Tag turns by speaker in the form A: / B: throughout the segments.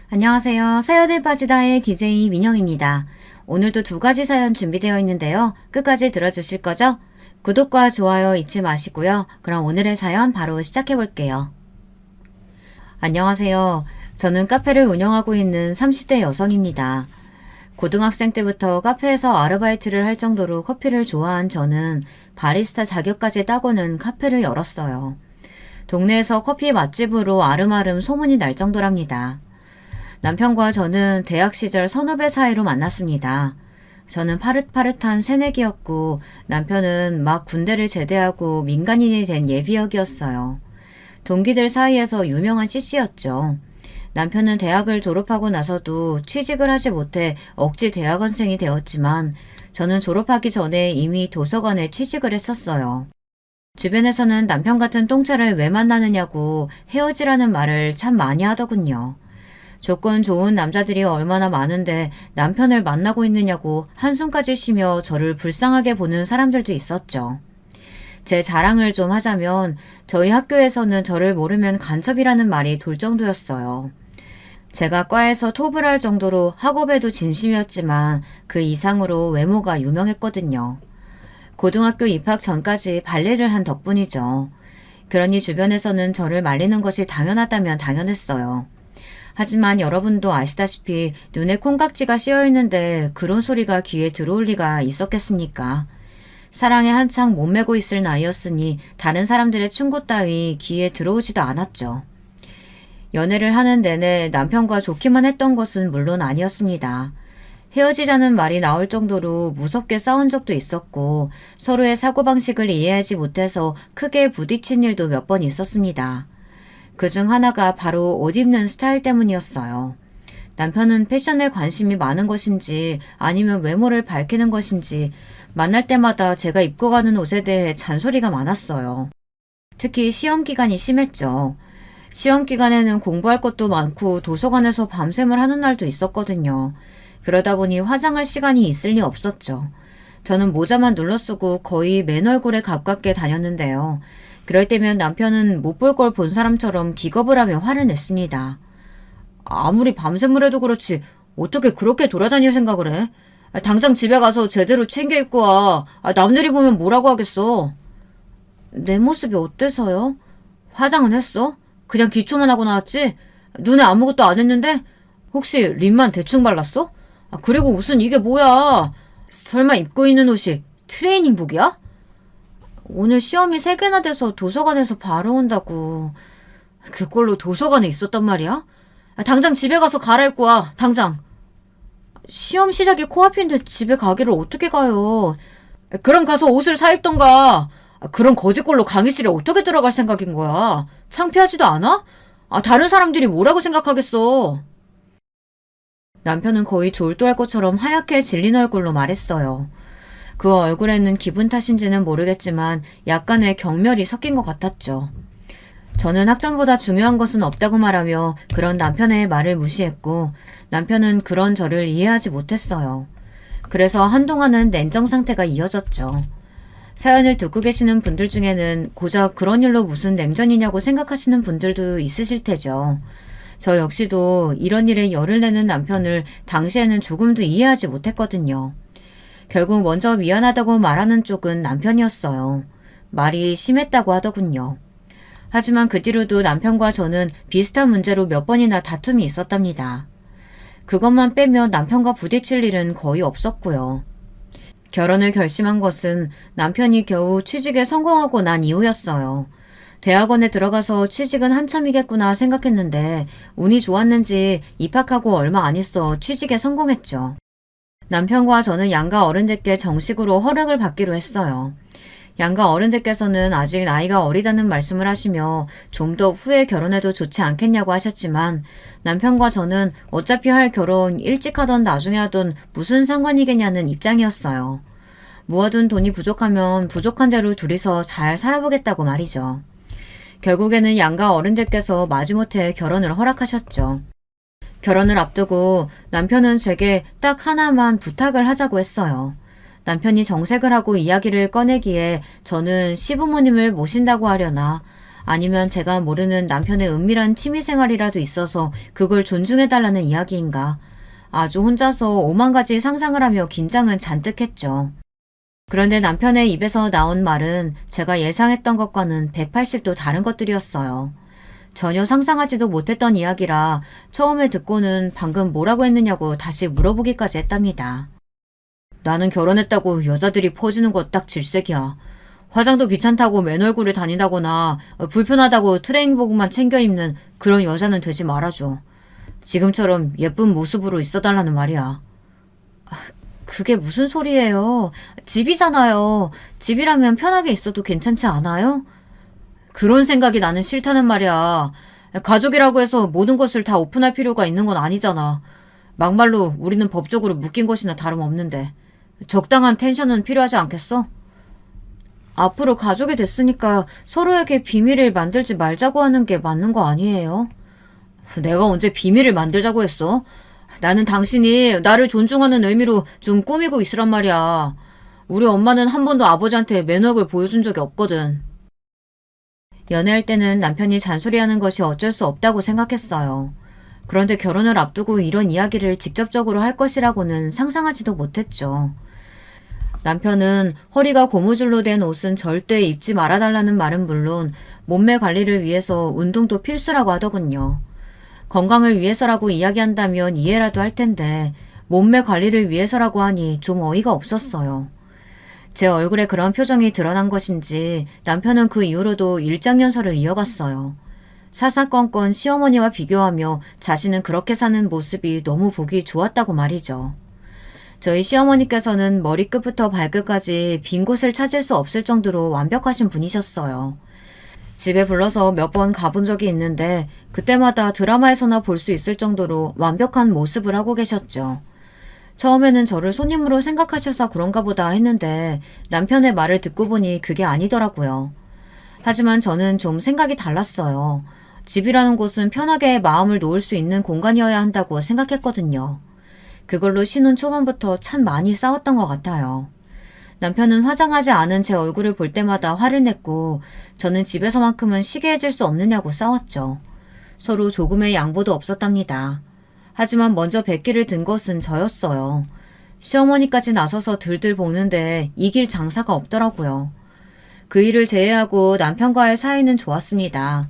A: 안녕하세요. 사연에 빠지다의 DJ 민영입니다. 오늘도 두 가지 사연 준비되어 있는데요. 끝까지 들어주실 거죠? 구독과 좋아요 잊지 마시고요. 그럼 오늘의 사연 바로 시작해 볼게요. 안녕하세요. 저는 카페를 운영하고 있는 30대 여성입니다. 고등학생 때부터 카페에서 아르바이트를 할 정도로 커피를 좋아한 저는 바리스타 자격까지 따고는 카페를 열었어요. 동네에서 커피 맛집으로 아름아름 소문이 날 정도랍니다. 남편과 저는 대학 시절 선후배 사이로 만났습니다. 저는 파릇파릇한 새내기였고 남편은 막 군대를 제대하고 민간인이 된 예비역이었어요. 동기들 사이에서 유명한 CC였죠. 남편은 대학을 졸업하고 나서도 취직을 하지 못해 억지 대학원생이 되었지만 저는 졸업하기 전에 이미 도서관에 취직을 했었어요. 주변에서는 남편 같은 똥차를 왜 만나느냐고 헤어지라는 말을 참 많이 하더군요. 조건 좋은 남자들이 얼마나 많은데 남편을 만나고 있느냐고 한숨까지 쉬며 저를 불쌍하게 보는 사람들도 있었죠. 제 자랑을 좀 하자면 저희 학교에서는 저를 모르면 간첩이라는 말이 돌 정도였어요. 제가 과에서 톱을 할 정도로 학업에도 진심이었지만 그 이상으로 외모가 유명했거든요. 고등학교 입학 전까지 발레를 한 덕분이죠. 그러니 주변에서는 저를 말리는 것이 당연하다면 당연했어요. 하지만 여러분도 아시다시피 눈에 콩깍지가 씌어 있는데 그런 소리가 귀에 들어올 리가 있었겠습니까? 사랑에 한창 몸매고 있을 나이였으니 다른 사람들의 충고 따위 귀에 들어오지도 않았죠. 연애를 하는 내내 남편과 좋기만 했던 것은 물론 아니었습니다. 헤어지자는 말이 나올 정도로 무섭게 싸운 적도 있었고 서로의 사고방식을 이해하지 못해서 크게 부딪힌 일도 몇 번 있었습니다. 그중 하나가 바로 옷 입는 스타일 때문이었어요. 남편은 패션에 관심이 많은 것인지 아니면 외모를 밝히는 것인지 만날 때마다 제가 입고 가는 옷에 대해 잔소리가 많았어요. 특히 시험 기간이 심했죠. 시험 기간에는 공부할 것도 많고 도서관에서 밤샘을 하는 날도 있었거든요. 그러다 보니 화장할 시간이 있을 리 없었죠. 저는 모자만 눌러 쓰고 거의 맨 얼굴에 가깝게 다녔는데요. 그럴 때면 남편은 못 볼 걸 본 사람처럼 기겁을 하며 화를 냈습니다. 아무리 밤샘을 해도 그렇지 어떻게 그렇게 돌아다닐 생각을 해? 당장 집에 가서 제대로 챙겨 입고 와. 남들이 보면 뭐라고 하겠어? 내 모습이 어때서요? 화장은 했어? 그냥 기초만 하고 나왔지? 눈에 아무것도 안 했는데? 혹시 립만 대충 발랐어? 그리고 옷은 이게 뭐야? 설마 입고 있는 옷이 트레이닝복이야? 오늘 시험이 3개나 돼서 도서관에서 바로 온다고. 그걸로 도서관에 있었단 말이야? 당장 집에 가서 갈아입고 와. 당장. 시험 시작이 코앞인데 집에 가기를 어떻게 가요? 그럼 가서 옷을 사입던가. 그런 거지꼴로 강의실에 어떻게 들어갈 생각인 거야? 창피하지도 않아? 다른 사람들이 뭐라고 생각하겠어? 남편은 거의 졸도할 것처럼 하얗게 질린 얼굴로 말했어요. 그 얼굴에는 기분 탓인지는 모르겠지만 약간의 경멸이 섞인 것 같았죠. 저는 학점보다 중요한 것은 없다고 말하며 그런 남편의 말을 무시했고 남편은 그런 저를 이해하지 못했어요. 그래서 한동안은 냉정 상태가 이어졌죠. 사연을 듣고 계시는 분들 중에는 고작 그런 일로 무슨 냉전이냐고 생각하시는 분들도 있으실 테죠. 저 역시도 이런 일에 열을 내는 남편을 당시에는 조금도 이해하지 못했거든요. 결국 먼저 미안하다고 말하는 쪽은 남편이었어요. 말이 심했다고 하더군요. 하지만 그 뒤로도 남편과 저는 비슷한 문제로 몇 번이나 다툼이 있었답니다. 그것만 빼면 남편과 부딪힐 일은 거의 없었고요. 결혼을 결심한 것은 남편이 겨우 취직에 성공하고 난 이후였어요. 대학원에 들어가서 취직은 한참이겠구나 생각했는데 운이 좋았는지 입학하고 얼마 안 있어 취직에 성공했죠. 남편과 저는 양가 어른들께 정식으로 허락을 받기로 했어요. 양가 어른들께서는 아직 나이가 어리다는 말씀을 하시며 좀 더 후에 결혼해도 좋지 않겠냐고 하셨지만 남편과 저는 어차피 할 결혼 일찍 하던 나중에 하던 무슨 상관이겠냐는 입장이었어요. 모아둔 돈이 부족하면 부족한 대로 둘이서 잘 살아보겠다고 말이죠. 결국에는 양가 어른들께서 마지못해 결혼을 허락하셨죠. 결혼을 앞두고 남편은 제게 딱 하나만 부탁을 하자고 했어요. 남편이 정색을 하고 이야기를 꺼내기에 저는 시부모님을 모신다고 하려나 아니면 제가 모르는 남편의 은밀한 취미생활이라도 있어서 그걸 존중해달라는 이야기인가. 아주 혼자서 오만 가지 상상을 하며 긴장은 잔뜩 했죠. 그런데 남편의 입에서 나온 말은 제가 예상했던 것과는 180도 다른 것들이었어요. 전혀 상상하지도 못했던 이야기라 처음에 듣고는 방금 뭐라고 했느냐고 다시 물어보기까지 했답니다. 나는 결혼했다고 여자들이 퍼지는 거 딱 질색이야. 화장도 귀찮다고 맨 얼굴에 다닌다거나 불편하다고 트레이닝복만 챙겨 입는 그런 여자는 되지 말아줘. 지금처럼 예쁜 모습으로 있어달라는 말이야. 그게 무슨 소리예요? 집이잖아요. 집이라면 편하게 있어도 괜찮지 않아요? 그런 생각이 나는 싫다는 말이야. 가족이라고 해서 모든 것을 다 오픈할 필요가 있는 건 아니잖아. 막말로 우리는 법적으로 묶인 것이나 다름없는데 적당한 텐션은 필요하지 않겠어? 앞으로 가족이 됐으니까 서로에게 비밀을 만들지 말자고 하는 게 맞는 거 아니에요? 내가 언제 비밀을 만들자고 했어? 나는 당신이 나를 존중하는 의미로 좀 꾸미고 있으란 말이야. 우리 엄마는 한 번도 아버지한테 매너를 보여준 적이 없거든. 연애할 때는 남편이 잔소리하는 것이 어쩔 수 없다고 생각했어요. 그런데 결혼을 앞두고 이런 이야기를 직접적으로 할 것이라고는 상상하지도 못했죠. 남편은 허리가 고무줄로 된 옷은 절대 입지 말아달라는 말은 물론 몸매 관리를 위해서 운동도 필수라고 하더군요. 건강을 위해서라고 이야기한다면 이해라도 할 텐데 몸매 관리를 위해서라고 하니 좀 어이가 없었어요. 제 얼굴에 그런 표정이 드러난 것인지 남편은 그 이후로도 일장연설을 이어갔어요. 사사건건 시어머니와 비교하며 자신은 그렇게 사는 모습이 너무 보기 좋았다고 말이죠. 저희 시어머니께서는 머리끝부터 발끝까지 빈 곳을 찾을 수 없을 정도로 완벽하신 분이셨어요. 집에 불러서 몇 번 가본 적이 있는데 그때마다 드라마에서나 볼 수 있을 정도로 완벽한 모습을 하고 계셨죠. 처음에는 저를 손님으로 생각하셔서 그런가 보다 했는데 남편의 말을 듣고 보니 그게 아니더라고요. 하지만 저는 좀 생각이 달랐어요. 집이라는 곳은 편하게 마음을 놓을 수 있는 공간이어야 한다고 생각했거든요. 그걸로 신혼 초반부터 참 많이 싸웠던 것 같아요. 남편은 화장하지 않은 제 얼굴을 볼 때마다 화를 냈고 저는 집에서만큼은 쉬게 해줄 수 없느냐고 싸웠죠. 서로 조금의 양보도 없었답니다. 하지만 먼저 백기를 든 것은 저였어요. 시어머니까지 나서서 들들 볶는데 이길 장사가 없더라고요. 그 일을 제외하고 남편과의 사이는 좋았습니다.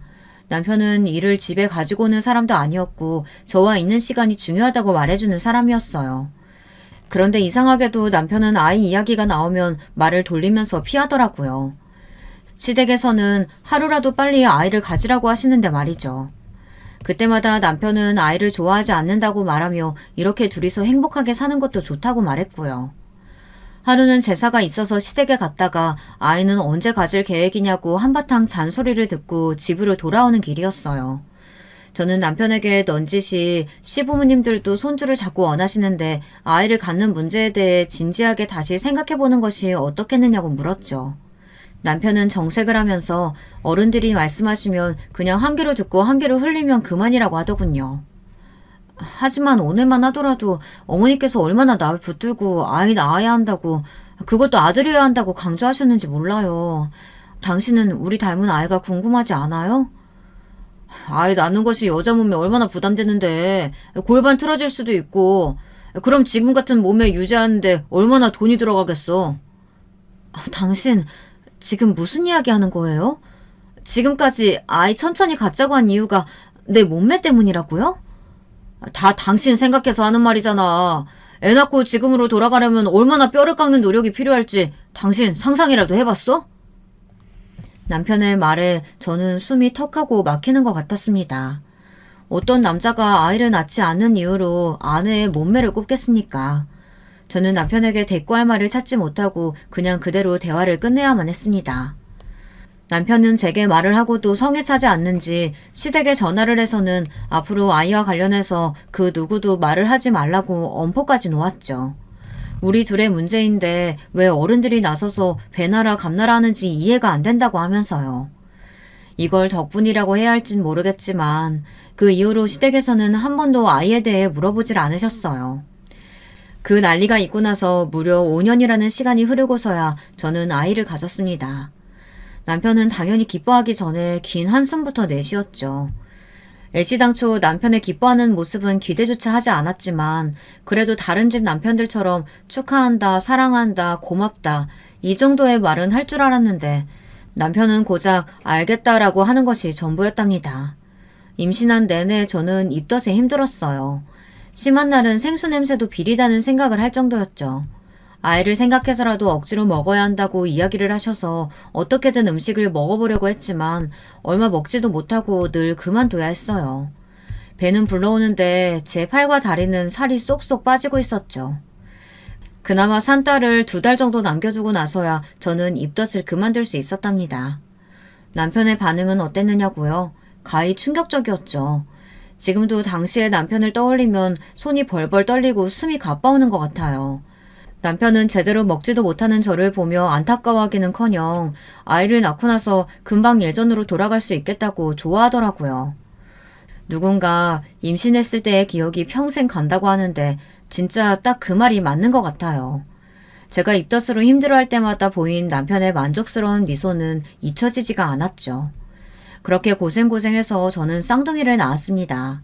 A: 남편은 일을 집에 가지고 오는 사람도 아니었고 저와 있는 시간이 중요하다고 말해주는 사람이었어요. 그런데 이상하게도 남편은 아이 이야기가 나오면 말을 돌리면서 피하더라고요. 시댁에서는 하루라도 빨리 아이를 가지라고 하시는데 말이죠. 그때마다 남편은 아이를 좋아하지 않는다고 말하며 이렇게 둘이서 행복하게 사는 것도 좋다고 말했고요. 하루는 제사가 있어서 시댁에 갔다가 아이는 언제 가질 계획이냐고 한바탕 잔소리를 듣고 집으로 돌아오는 길이었어요. 저는 남편에게 넌지시 시부모님들도 손주를 자꾸 원하시는데 아이를 갖는 문제에 대해 진지하게 다시 생각해보는 것이 어떻겠느냐고 물었죠. 남편은 정색을 하면서 어른들이 말씀하시면 그냥 한 귀로 듣고 한 귀로 흘리면 그만이라고 하더군요. 하지만 오늘만 하더라도 어머니께서 얼마나 날 붙들고 아이 낳아야 한다고 그것도 아들이어야 한다고 강조하셨는지 몰라요. 당신은 우리 닮은 아이가 궁금하지 않아요? 아이 낳는 것이 여자 몸에 얼마나 부담되는데 골반 틀어질 수도 있고 그럼 지금 같은 몸에 유지하는데 얼마나 돈이 들어가겠어. 당신 지금 무슨 이야기 하는 거예요? 지금까지 아이 천천히 갖자고 한 이유가 내 몸매 때문이라고요? 다 당신 생각해서 하는 말이잖아. 애 낳고 지금으로 돌아가려면 얼마나 뼈를 깎는 노력이 필요할지 당신 상상이라도 해봤어? 남편의 말에 저는 숨이 턱하고 막히는 것 같았습니다. 어떤 남자가 아이를 낳지 않는 이유로 아내의 몸매를 꼽겠습니까? 저는 남편에게 대꾸할 말을 찾지 못하고 그냥 그대로 대화를 끝내야만 했습니다. 남편은 제게 말을 하고도 성에 차지 않는지 시댁에 전화를 해서는 앞으로 아이와 관련해서 그 누구도 말을 하지 말라고 엄포까지 놓았죠. 우리 둘의 문제인데 왜 어른들이 나서서 배나라 감나라 하는지 이해가 안 된다고 하면서요. 이걸 덕분이라고 해야 할진 모르겠지만 그 이후로 시댁에서는 한 번도 아이에 대해 물어보질 않으셨어요. 그 난리가 있고 나서 무려 5년이라는 시간이 흐르고서야 저는 아이를 가졌습니다. 남편은 당연히 기뻐하기 전에 긴 한숨부터 내쉬었죠. 애시당초 남편의 기뻐하는 모습은 기대조차 하지 않았지만 그래도 다른 집 남편들처럼 축하한다, 사랑한다, 고맙다 이 정도의 말은 할 줄 알았는데 남편은 고작 알겠다라고 하는 것이 전부였답니다. 임신한 내내 저는 입덧에 힘들었어요. 심한 날은 생수 냄새도 비리다는 생각을 할 정도였죠. 아이를 생각해서라도 억지로 먹어야 한다고 이야기를 하셔서 어떻게든 음식을 먹어보려고 했지만 얼마 먹지도 못하고 늘 그만둬야 했어요. 배는 불러오는데 제 팔과 다리는 살이 쏙쏙 빠지고 있었죠. 그나마 산 딸을 2달 정도 남겨두고 나서야 저는 입덧을 그만둘 수 있었답니다. 남편의 반응은 어땠느냐고요? 가히 충격적이었죠. 지금도 당시의 남편을 떠올리면 손이 벌벌 떨리고 숨이 가빠오는 것 같아요. 남편은 제대로 먹지도 못하는 저를 보며 안타까워하기는커녕 아이를 낳고 나서 금방 예전으로 돌아갈 수 있겠다고 좋아하더라고요. 누군가 임신했을 때의 기억이 평생 간다고 하는데 진짜 딱 그 말이 맞는 것 같아요. 제가 입덧으로 힘들어할 때마다 보인 남편의 만족스러운 미소는 잊혀지지가 않았죠. 그렇게 고생해서 저는 쌍둥이를 낳았습니다.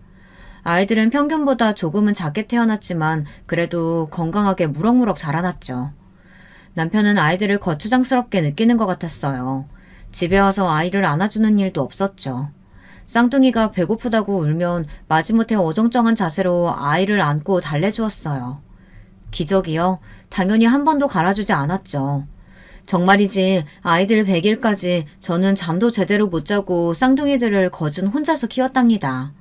A: 아이들은 평균보다 조금은 작게 태어났지만 그래도 건강하게 무럭무럭 자라났죠. 남편은 아이들을 거추장스럽게 느끼는 것 같았어요. 집에 와서 아이를 안아주는 일도 없었죠. 쌍둥이가 배고프다고 울면 마지못해 어정쩡한 자세로 아이를 안고 달래주었어요. 기적이요? 당연히 한 번도 갈아주지 않았죠. 정말이지 아이들 100일까지 저는 잠도 제대로 못 자고 쌍둥이들을 거진 혼자서 키웠답니다.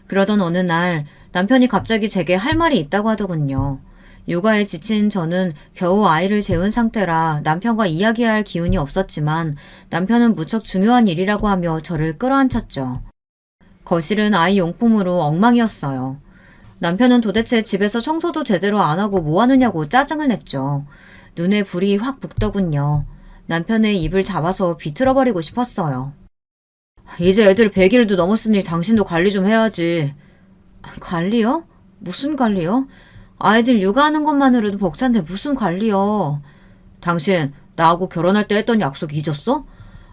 A: 그러던 어느 날 남편이 갑자기 제게 할 말이 있다고 하더군요. 육아에 지친 저는 겨우 아이를 재운 상태라 남편과 이야기할 기운이 없었지만 남편은 무척 중요한 일이라고 하며 저를 끌어안쳤죠. 거실은 아이 용품으로 엉망이었어요. 남편은 도대체 집에서 청소도 제대로 안 하고 뭐 하느냐고 짜증을 냈죠. 눈에 불이 확 붙더군요. 남편의 입을 잡아서 비틀어버리고 싶었어요. 이제 애들 100일도 넘었으니 당신도 관리 좀 해야지. 관리요? 무슨 관리요? 아이들 육아하는 것만으로도 벅찬데 무슨 관리요? 당신 나하고 결혼할 때 했던 약속 잊었어?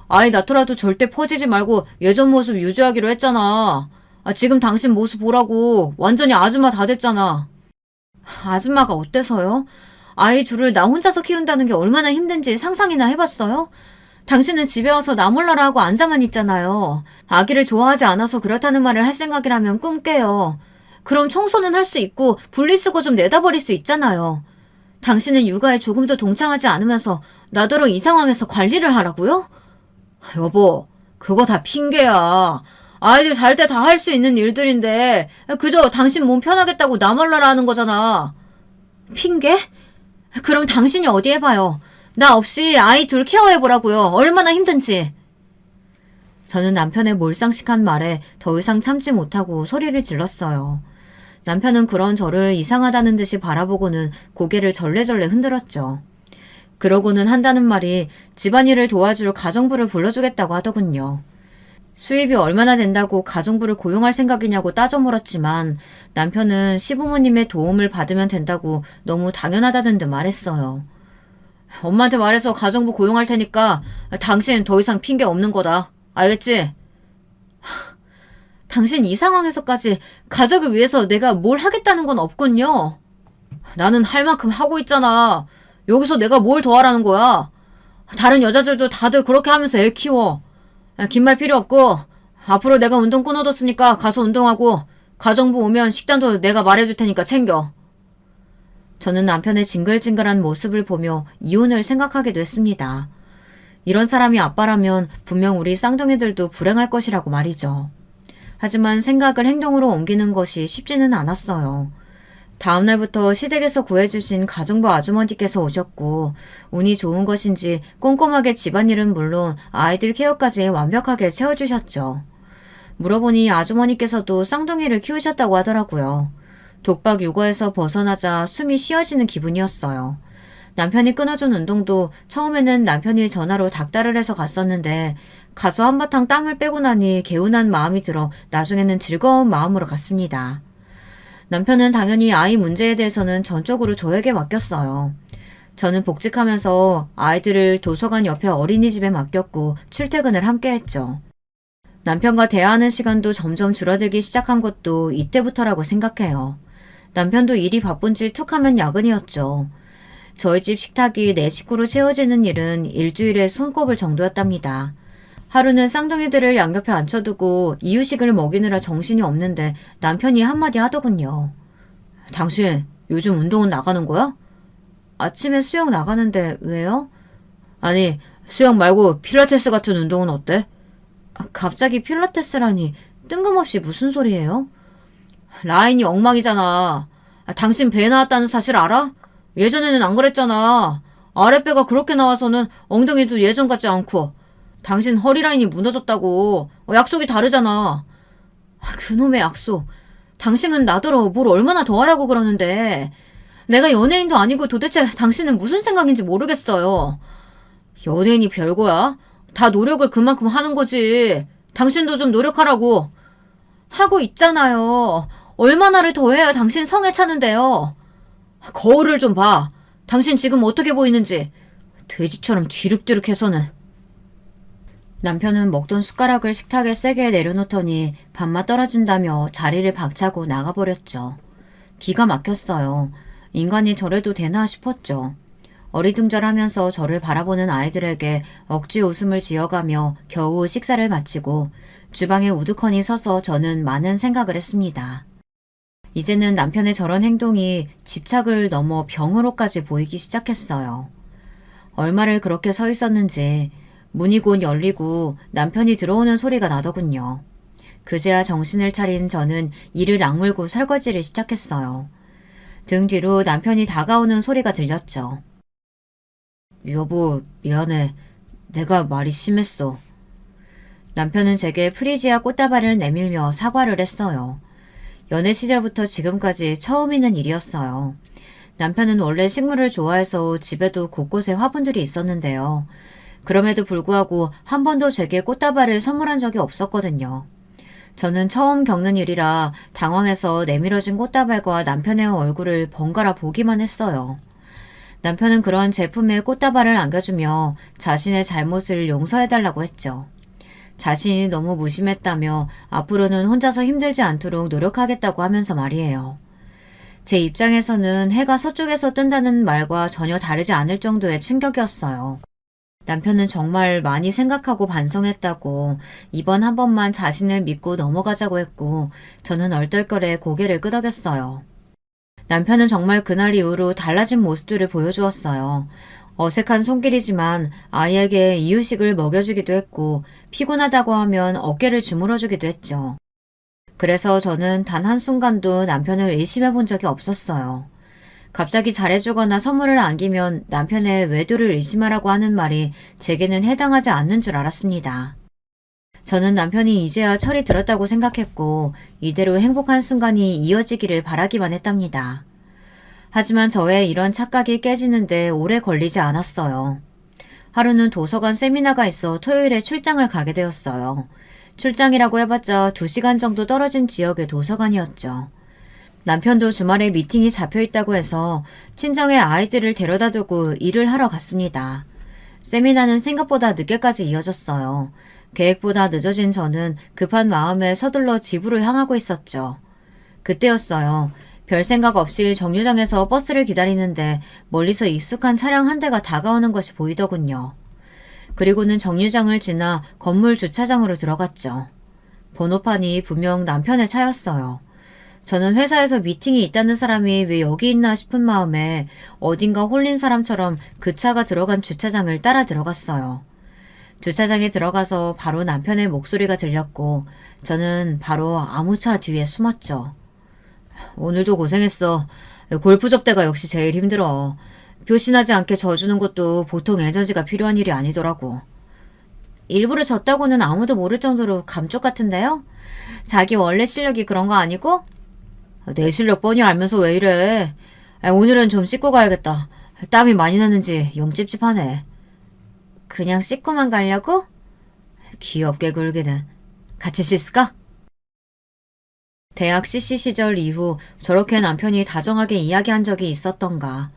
A: 아이 낳더라도 절대 퍼지지 말고 예전 모습 유지하기로 했잖아. 지금 당신 모습 보라고 완전히 아줌마 다 됐잖아. 아줌마가 어때서요? 아이 둘을 나 혼자서 키운다는 게 얼마나 힘든지 상상이나 해봤어요? 당신은 집에 와서 나 몰라라 하고 앉아만 있잖아요. 아기를 좋아하지 않아서 그렇다는 말을 할 생각이라면 꿈 깨요. 그럼 청소는 할 수 있고 분리수거 좀 내다버릴 수 있잖아요. 당신은 육아에 조금도 동참하지 않으면서 나더러 이 상황에서 관리를 하라고요? 여보, 그거 다 핑계야. 아이들 잘 때 다 할 수 있는 일들인데 그저 당신 몸 편하겠다고 나 몰라라 하는 거잖아. 핑계? 그럼 당신이 어디 해봐요. 나 없이 아이 둘 케어해보라고요. 얼마나 힘든지. 저는 남편의 몰상식한 말에 더 이상 참지 못하고 소리를 질렀어요. 남편은 그런 저를 이상하다는 듯이 바라보고는 고개를 절레절레 흔들었죠. 그러고는 한다는 말이 집안일을 도와줄 가정부를 불러주겠다고 하더군요. 수입이 얼마나 된다고 가정부를 고용할 생각이냐고 따져 물었지만 남편은 시부모님의 도움을 받으면 된다고 너무 당연하다는 듯 말했어요. 엄마한테 말해서 가정부 고용할 테니까 당신 더 이상 핑계 없는 거다. 알겠지? 당신 이 상황에서까지 가족을 위해서 내가 뭘 하겠다는 건 없군요. 나는 할 만큼 하고 있잖아. 여기서 내가 뭘 더 하라는 거야. 다른 여자들도 다들 그렇게 하면서 애 키워. 긴 말 필요 없고 앞으로 내가 운동 끊어뒀으니까 가서 운동하고 가정부 오면 식단도 내가 말해줄 테니까 챙겨. 저는 남편의 징글징글한 모습을 보며 이혼을 생각하게 됐습니다. 이런 사람이 아빠라면 분명 우리 쌍둥이들도 불행할 것이라고 말이죠. 하지만 생각을 행동으로 옮기는 것이 쉽지는 않았어요. 다음날부터 시댁에서 구해주신 가정부 아주머니께서 오셨고 운이 좋은 것인지 꼼꼼하게 집안일은 물론 아이들 케어까지 완벽하게 채워주셨죠. 물어보니 아주머니께서도 쌍둥이를 키우셨다고 하더라고요. 독박 육아에서 벗어나자 숨이 쉬어지는 기분이었어요. 남편이 끊어준 운동도 처음에는 남편이 전화로 닥달을 해서 갔었는데 가서 한바탕 땀을 빼고 나니 개운한 마음이 들어 나중에는 즐거운 마음으로 갔습니다. 남편은 당연히 아이 문제에 대해서는 전적으로 저에게 맡겼어요. 저는 복직하면서 아이들을 도서관 옆에 어린이집에 맡겼고 출퇴근을 함께 했죠. 남편과 대화하는 시간도 점점 줄어들기 시작한 것도 이때부터라고 생각해요. 남편도 일이 바쁜지 툭 하면 야근이었죠. 저희 집 식탁이 네 식구로 채워지는 일은 일주일에 손꼽을 정도였답니다. 하루는 쌍둥이들을 양옆에 앉혀두고 이유식을 먹이느라 정신이 없는데 남편이 한마디 하더군요. 당신 요즘 운동은 나가는 거야? 아침에 수영 나가는데 왜요? 아니, 수영 말고 필라테스 같은 운동은 어때? 갑자기 필라테스라니 뜬금없이 무슨 소리예요? 라인이 엉망이잖아. 당신 배 나왔다는 사실 알아? 예전에는 안 그랬잖아. 아랫배가 그렇게 나와서는 엉덩이도 예전 같지 않고. 당신 허리 라인이 무너졌다고. 약속이 다르잖아. 그놈의 약속. 당신은 나더러 뭘 얼마나 더 하라고 그러는데. 내가 연예인도 아니고 도대체 당신은 무슨 생각인지 모르겠어요. 연예인이 별거야? 다 노력을 그만큼 하는 거지. 당신도 좀 노력하라고. 하고 있잖아요. 얼마나를 더 해야 당신 성에 차는데요. 거울을 좀 봐. 당신 지금 어떻게 보이는지. 돼지처럼 뒤룩뒤룩해서는. 남편은 먹던 숟가락을 식탁에 세게 내려놓더니 밥맛 떨어진다며 자리를 박차고 나가버렸죠. 기가 막혔어요. 인간이 저래도 되나 싶었죠. 어리둥절하면서 저를 바라보는 아이들에게 억지 웃음을 지어가며 겨우 식사를 마치고 주방에 우두커니 서서 저는 많은 생각을 했습니다. 이제는 남편의 저런 행동이 집착을 넘어 병으로까지 보이기 시작했어요. 얼마를 그렇게 서 있었는지 문이 곧 열리고 남편이 들어오는 소리가 나더군요. 그제야 정신을 차린 저는 이를 악물고 설거지를 시작했어요. 등 뒤로 남편이 다가오는 소리가 들렸죠. 여보, 미안해. 내가 말이 심했어. 남편은 제게 프리지아 꽃다발을 내밀며 사과를 했어요. 연애 시절부터 지금까지 처음 있는 일이었어요. 남편은 원래 식물을 좋아해서 집에도 곳곳에 화분들이 있었는데요. 그럼에도 불구하고 한 번도 제게 꽃다발을 선물한 적이 없었거든요. 저는 처음 겪는 일이라 당황해서 내밀어진 꽃다발과 남편의 얼굴을 번갈아 보기만 했어요. 남편은 그런 제품에 꽃다발을 안겨주며 자신의 잘못을 용서해달라고 했죠. 자신이 너무 무심했다며 앞으로는 혼자서 힘들지 않도록 노력하겠다고 하면서 말이에요. 제 입장에서는 해가 서쪽에서 뜬다는 말과 전혀 다르지 않을 정도의 충격이었어요. 남편은 정말 많이 생각하고 반성했다고 이번 한 번만 자신을 믿고 넘어가자고 했고 저는 얼떨결에 고개를 끄덕였어요. 남편은 정말 그날 이후로 달라진 모습들을 보여주었어요. 어색한 손길이지만 아이에게 이유식을 먹여주기도 했고 피곤하다고 하면 어깨를 주물어주기도 했죠. 그래서 저는 단 한순간도 남편을 의심해 본 적이 없었어요. 갑자기 잘해주거나 선물을 안기면 남편의 외도를 의심하라고 하는 말이 제게는 해당하지 않는 줄 알았습니다. 저는 남편이 이제야 철이 들었다고 생각했고 이대로 행복한 순간이 이어지기를 바라기만 했답니다. 하지만 저의 이런 착각이 깨지는데 오래 걸리지 않았어요. 하루는 도서관 세미나가 있어 토요일에 출장을 가게 되었어요. 출장이라고 해봤자 2시간 정도 떨어진 지역의 도서관이었죠. 남편도 주말에 미팅이 잡혀있다고 해서 친정에 아이들을 데려다 두고 일을 하러 갔습니다. 세미나는 생각보다 늦게까지 이어졌어요. 계획보다 늦어진 저는 급한 마음에 서둘러 집으로 향하고 있었죠. 그때였어요. 별 생각 없이 정류장에서 버스를 기다리는데 멀리서 익숙한 차량 한 대가 다가오는 것이 보이더군요. 그리고는 정류장을 지나 건물 주차장으로 들어갔죠. 번호판이 분명 남편의 차였어요. 저는 회사에서 미팅이 있다는 사람이 왜 여기 있나 싶은 마음에 어딘가 홀린 사람처럼 그 차가 들어간 주차장을 따라 들어갔어요. 주차장에 들어가서 바로 남편의 목소리가 들렸고 저는 바로 아무 차 뒤에 숨었죠. 오늘도 고생했어. 골프 접대가 역시 제일 힘들어. 표신하지 않게 져주는 것도 보통 에너지가 필요한 일이 아니더라고. 일부러 졌다고는 아무도 모를 정도로 감쪽 같은데요? 자기 원래 실력이 그런 거 아니고? 내 실력 뻔히 알면서 왜 이래. 오늘은 좀 씻고 가야겠다. 땀이 많이 나는지 영 찝찝하네. 그냥 씻고만 가려고? 귀엽게 굴기는. 같이 씻을까? 대학 CC 시절 이후 저렇게 남편이 다정하게 이야기한 적이 있었던가.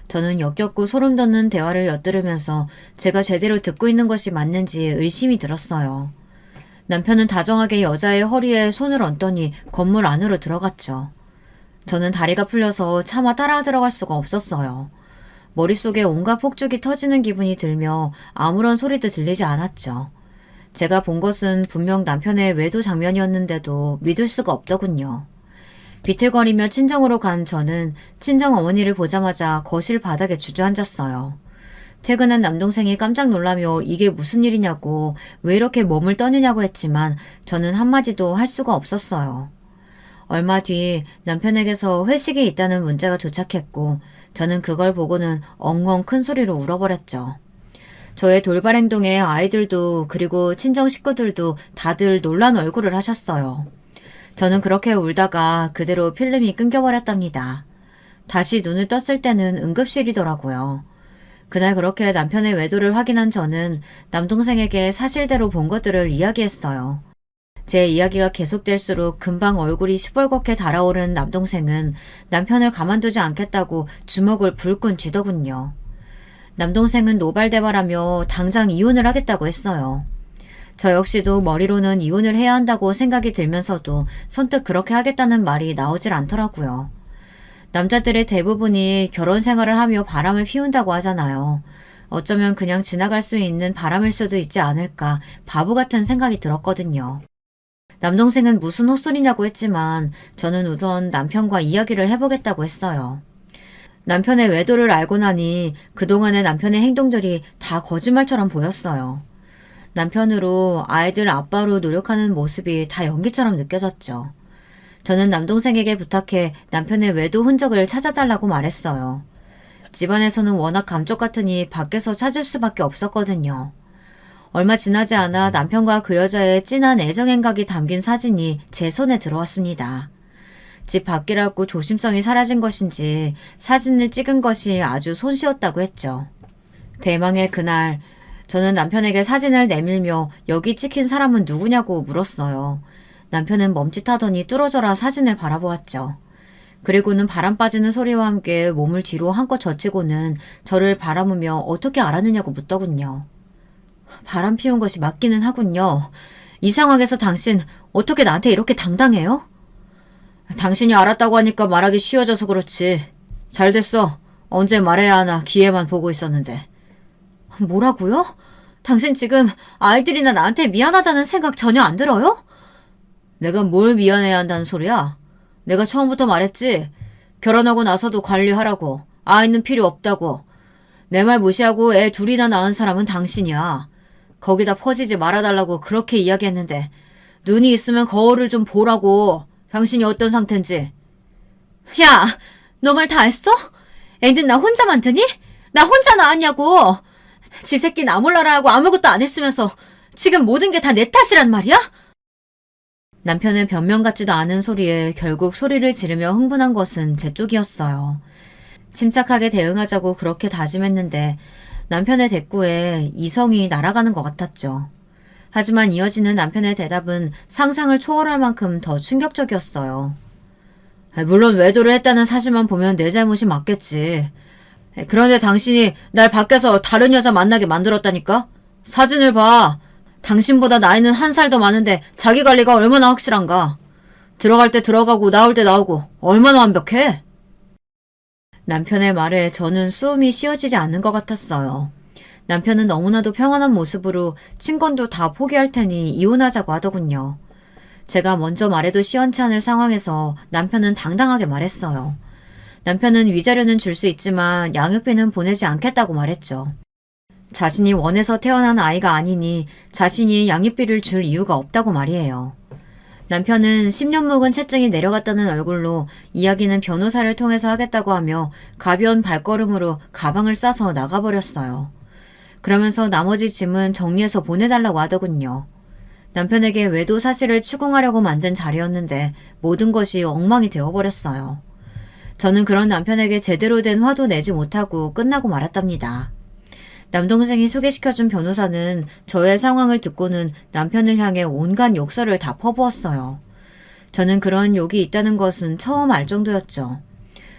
A: 저는 역겹고 소름 돋는 대화를 엿들으면서 제가 제대로 듣고 있는 것이 맞는지 의심이 들었어요. 남편은 다정하게 여자의 허리에 손을 얹더니 건물 안으로 들어갔죠. 저는 다리가 풀려서 차마 따라 들어갈 수가 없었어요. 머릿속에 온갖 폭죽이 터지는 기분이 들며 아무런 소리도 들리지 않았죠. 제가 본 것은 분명 남편의 외도 장면이었는데도 믿을 수가 없더군요. 비틀거리며 친정으로 간 저는 친정 어머니를 보자마자 거실 바닥에 주저앉았어요. 퇴근한 남동생이 깜짝 놀라며 이게 무슨 일이냐고 왜 이렇게 몸을 떠느냐고 했지만 저는 한마디도 할 수가 없었어요. 얼마 뒤 남편에게서 회식이 있다는 문자가 도착했고 저는 그걸 보고는 엉엉 큰 소리로 울어버렸죠. 저의 돌발 행동에 아이들도 그리고 친정 식구들도 다들 놀란 얼굴을 하셨어요. 저는 그렇게 울다가 그대로 필름이 끊겨버렸답니다. 다시 눈을 떴을 때는 응급실이더라고요. 그날 그렇게 남편의 외도를 확인한 저는 남동생에게 사실대로 본 것들을 이야기했어요. 제 이야기가 계속될수록 금방 얼굴이 시뻘겋게 달아오른 남동생은 남편을 가만두지 않겠다고 주먹을 불끈 쥐더군요. 남동생은 노발대발하며 당장 이혼을 하겠다고 했어요. 저 역시도 머리로는 이혼을 해야 한다고 생각이 들면서도 선뜻 그렇게 하겠다는 말이 나오질 않더라고요. 남자들의 대부분이 결혼 생활을 하며 바람을 피운다고 하잖아요. 어쩌면 그냥 지나갈 수 있는 바람일 수도 있지 않을까 바보 같은 생각이 들었거든요. 남동생은 무슨 헛소리냐고 했지만 저는 우선 남편과 이야기를 해보겠다고 했어요. 남편의 외도를 알고 나니 그동안의 남편의 행동들이 다 거짓말처럼 보였어요. 남편으로 아이들 아빠로 노력하는 모습이 다 연기처럼 느껴졌죠. 저는 남동생에게 부탁해 남편의 외도 흔적을 찾아달라고 말했어요. 집안에서는 워낙 감쪽 같으니 밖에서 찾을 수밖에 없었거든요. 얼마 지나지 않아 남편과 그 여자의 진한 애정 행각이 담긴 사진이 제 손에 들어왔습니다. 집 밖이라고 조심성이 사라진 것인지 사진을 찍은 것이 아주 손쉬웠다고 했죠. 대망의 그날 저는 남편에게 사진을 내밀며 여기 찍힌 사람은 누구냐고 물었어요. 남편은 멈칫하더니 뚫어져라 사진을 바라보았죠. 그리고는 바람 빠지는 소리와 함께 몸을 뒤로 한껏 젖히고는 저를 바라보며 어떻게 알았느냐고 묻더군요. 바람 피운 것이 맞기는 하군요. 이 상황에서 당신 어떻게 나한테 이렇게 당당해요? 당신이 알았다고 하니까 말하기 쉬워져서 그렇지. 잘 됐어. 언제 말해야 하나 기회만 보고 있었는데. 뭐라고요? 당신 지금 아이들이나 나한테 미안하다는 생각 전혀 안 들어요? 내가 뭘 미안해야 한다는 소리야? 내가 처음부터 말했지. 결혼하고 나서도 관리하라고. 아이는 필요 없다고. 내 말 무시하고 애 둘이나 낳은 사람은 당신이야. 거기다 퍼지지 말아달라고 그렇게 이야기했는데 눈이 있으면 거울을 좀 보라고. 당신이 어떤 상태인지. 야, 너 말 다 했어? 애는 나 혼자만 드니? 나 혼자 낳았냐고. 지 새끼 나 몰라라 하고 아무것도 안 했으면서 지금 모든 게 다 내 탓이란 말이야? 남편의 변명 같지도 않은 소리에 결국 소리를 지르며 흥분한 것은 제 쪽이었어요. 침착하게 대응하자고 그렇게 다짐했는데 남편의 대꾸에 이성이 날아가는 것 같았죠. 하지만 이어지는 남편의 대답은 상상을 초월할 만큼 더 충격적이었어요. 물론 외도를 했다는 사실만 보면 내 잘못이 맞겠지. 그런데 당신이 날 밖에서 다른 여자 만나게 만들었다니까? 사진을 봐. 당신보다 나이는 1살 더 많은데 자기 관리가 얼마나 확실한가? 들어갈 때 들어가고 나올 때 나오고 얼마나 완벽해? 남편의 말에 저는 수음이 쉬어지지 않는 것 같았어요. 남편은 너무나도 평안한 모습으로 친권도 다 포기할 테니 이혼하자고 하더군요. 제가 먼저 말해도 시원치 않을 상황에서 남편은 당당하게 말했어요. 남편은 위자료는 줄 수 있지만 양육비는 보내지 않겠다고 말했죠. 자신이 원해서 태어난 아이가 아니니 자신이 양육비를 줄 이유가 없다고 말이에요. 남편은 10년 묵은 채증이 내려갔다는 얼굴로 이야기는 변호사를 통해서 하겠다고 하며 가벼운 발걸음으로 가방을 싸서 나가버렸어요. 그러면서 나머지 짐은 정리해서 보내달라고 하더군요. 남편에게 외도 사실을 추궁하려고 만든 자리였는데 모든 것이 엉망이 되어버렸어요. 저는 그런 남편에게 제대로 된 화도 내지 못하고 끝나고 말았답니다. 남동생이 소개시켜준 변호사는 저의 상황을 듣고는 남편을 향해 온갖 욕설을 다 퍼부었어요. 저는 그런 욕이 있다는 것은 처음 알 정도였죠.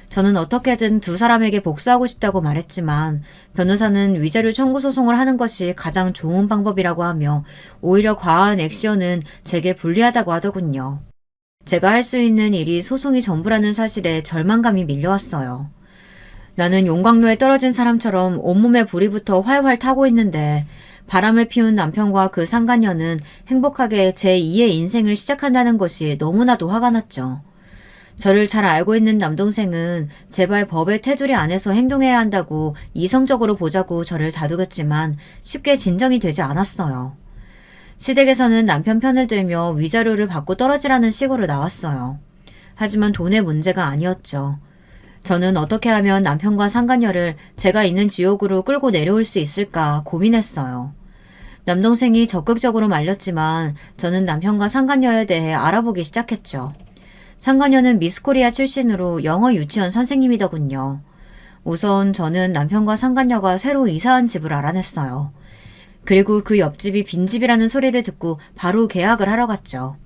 A: 저는 어떻게든 두 사람에게 복수하고 싶다고 말했지만 변호사는 위자료 청구 소송을 하는 것이 가장 좋은 방법이라고 하며 오히려 과한 액션은 제게 불리하다고 하더군요. 제가 할 수 있는 일이 소송이 전부라는 사실에 절망감이 밀려왔어요. 나는 용광로에 떨어진 사람처럼 온몸에 불이 붙어 활활 타고 있는데 바람을 피운 남편과 그 상간녀는 행복하게 제2의 인생을 시작한다는 것이 너무나도 화가 났죠. 저를 잘 알고 있는 남동생은 제발 법의 테두리 안에서 행동해야 한다고 이성적으로 보자고 저를 다독였지만 쉽게 진정이 되지 않았어요. 시댁에서는 남편 편을 들며 위자료를 받고 떨어지라는 식으로 나왔어요. 하지만 돈의 문제가 아니었죠. 저는 어떻게 하면 남편과 상간녀를 제가 있는 지옥으로 끌고 내려올 수 있을까 고민했어요. 남동생이 적극적으로 말렸지만 저는 남편과 상간녀에 대해 알아보기 시작했죠. 상간녀는 미스코리아 출신으로 영어 유치원 선생님이더군요. 우선 저는 남편과 상간녀가 새로 이사한 집을 알아냈어요. 그리고 그 옆집이 빈집이라는 소리를 듣고 바로 계약을 하러 갔죠.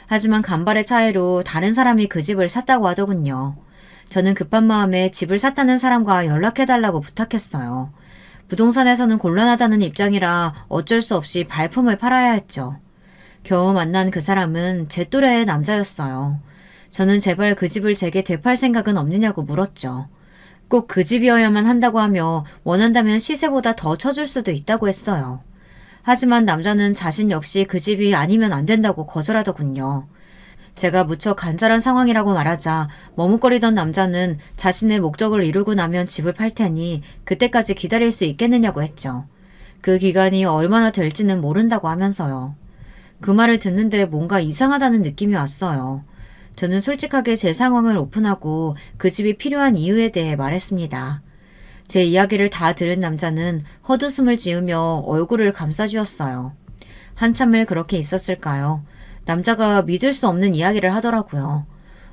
A: 하지만 간발의 차이로 다른 사람이 그 집을 샀다고 하더군요. 저는 급한 마음에 집을 샀다는 사람과 연락해달라고 부탁했어요. 부동산에서는 곤란하다는 입장이라 어쩔 수 없이 발품을 팔아야 했죠. 겨우 만난 그 사람은 제 또래의 남자였어요. 저는 제발 그 집을 제게 되팔 생각은 없느냐고 물었죠. 꼭 그 집이어야만 한다고 하며 원한다면 시세보다 더 쳐줄 수도 있다고 했어요. 하지만 남자는 자신 역시 그 집이 아니면 안 된다고 거절하더군요. 제가 무척 간절한 상황이라고 말하자 머뭇거리던 남자는 자신의 목적을 이루고 나면 집을 팔 테니 그때까지 기다릴 수 있겠느냐고 했죠. 그 기간이 얼마나 될지는 모른다고 하면서요. 그 말을 듣는데 뭔가 이상하다는 느낌이 왔어요. 저는 솔직하게 제 상황을 오픈하고 그 집이 필요한 이유에 대해 말했습니다. 제 이야기를 다 들은 남자는 헛웃음을 지으며 얼굴을 감싸주었어요. 한참을 그렇게 있었을까요? 남자가 믿을 수 없는 이야기를 하더라고요.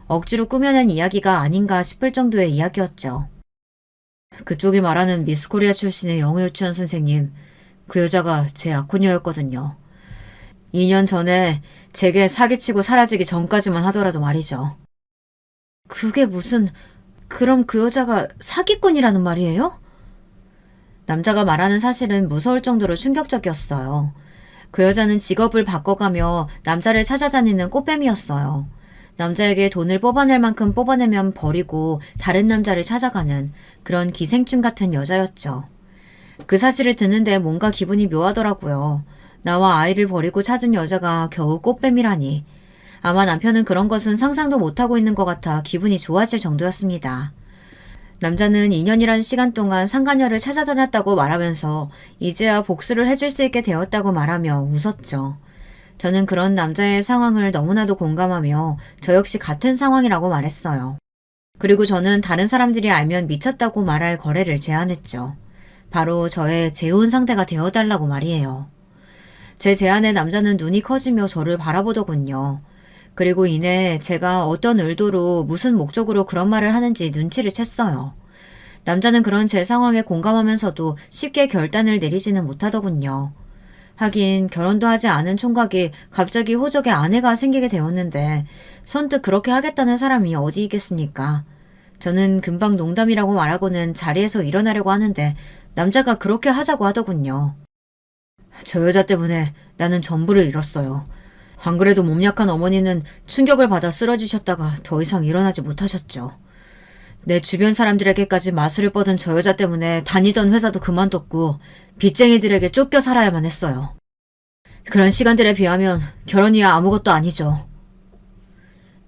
A: 억지로 꾸며낸 이야기가 아닌가 싶을 정도의 이야기였죠. 그쪽이 말하는 미스코리아 출신의 영어 유치원 선생님, 그 여자가 제 약혼녀였거든요. 2년 전에 제게 사기치고 사라지기 전까지만 하더라도 말이죠. 그게 무슨... 그럼 그 여자가 사기꾼이라는 말이에요? 남자가 말하는 사실은 무서울 정도로 충격적이었어요. 그 여자는 직업을 바꿔가며 남자를 찾아다니는 꽃뱀이었어요. 남자에게 돈을 뽑아낼 만큼 뽑아내면 버리고 다른 남자를 찾아가는 그런 기생충 같은 여자였죠. 그 사실을 듣는데 뭔가 기분이 묘하더라고요. 나와 아이를 버리고 찾은 여자가 겨우 꽃뱀이라니. 아마 남편은 그런 것은 상상도 못하고 있는 것 같아 기분이 좋아질 정도였습니다. 남자는 2년이란 시간 동안 상간녀를 찾아다녔다고 말하면서 이제야 복수를 해줄 수 있게 되었다고 말하며 웃었죠. 저는 그런 남자의 상황을 너무나도 공감하며 저 역시 같은 상황이라고 말했어요. 그리고 저는 다른 사람들이 알면 미쳤다고 말할 거래를 제안했죠. 바로 저의 재혼 상대가 되어달라고 말이에요. 제 제안에 남자는 눈이 커지며 저를 바라보더군요. 그리고 이내 제가 어떤 의도로 무슨 목적으로 그런 말을 하는지 눈치를 챘어요. 남자는 그런 제 상황에 공감하면서도 쉽게 결단을 내리지는 못하더군요. 하긴 결혼도 하지 않은 총각이 갑자기 호적에 아내가 생기게 되었는데 선뜻 그렇게 하겠다는 사람이 어디 있겠습니까? 저는 금방 농담이라고 말하고는 자리에서 일어나려고 하는데 남자가 그렇게 하자고 하더군요. 저 여자 때문에 나는 전부를 잃었어요. 안 그래도 몸 약한 어머니는 충격을 받아 쓰러지셨다가 더 이상 일어나지 못하셨죠. 내 주변 사람들에게까지 마술을 뻗은 저 여자 때문에 다니던 회사도 그만뒀고 빚쟁이들에게 쫓겨 살아야만 했어요. 그런 시간들에 비하면 결혼이야 아무것도 아니죠.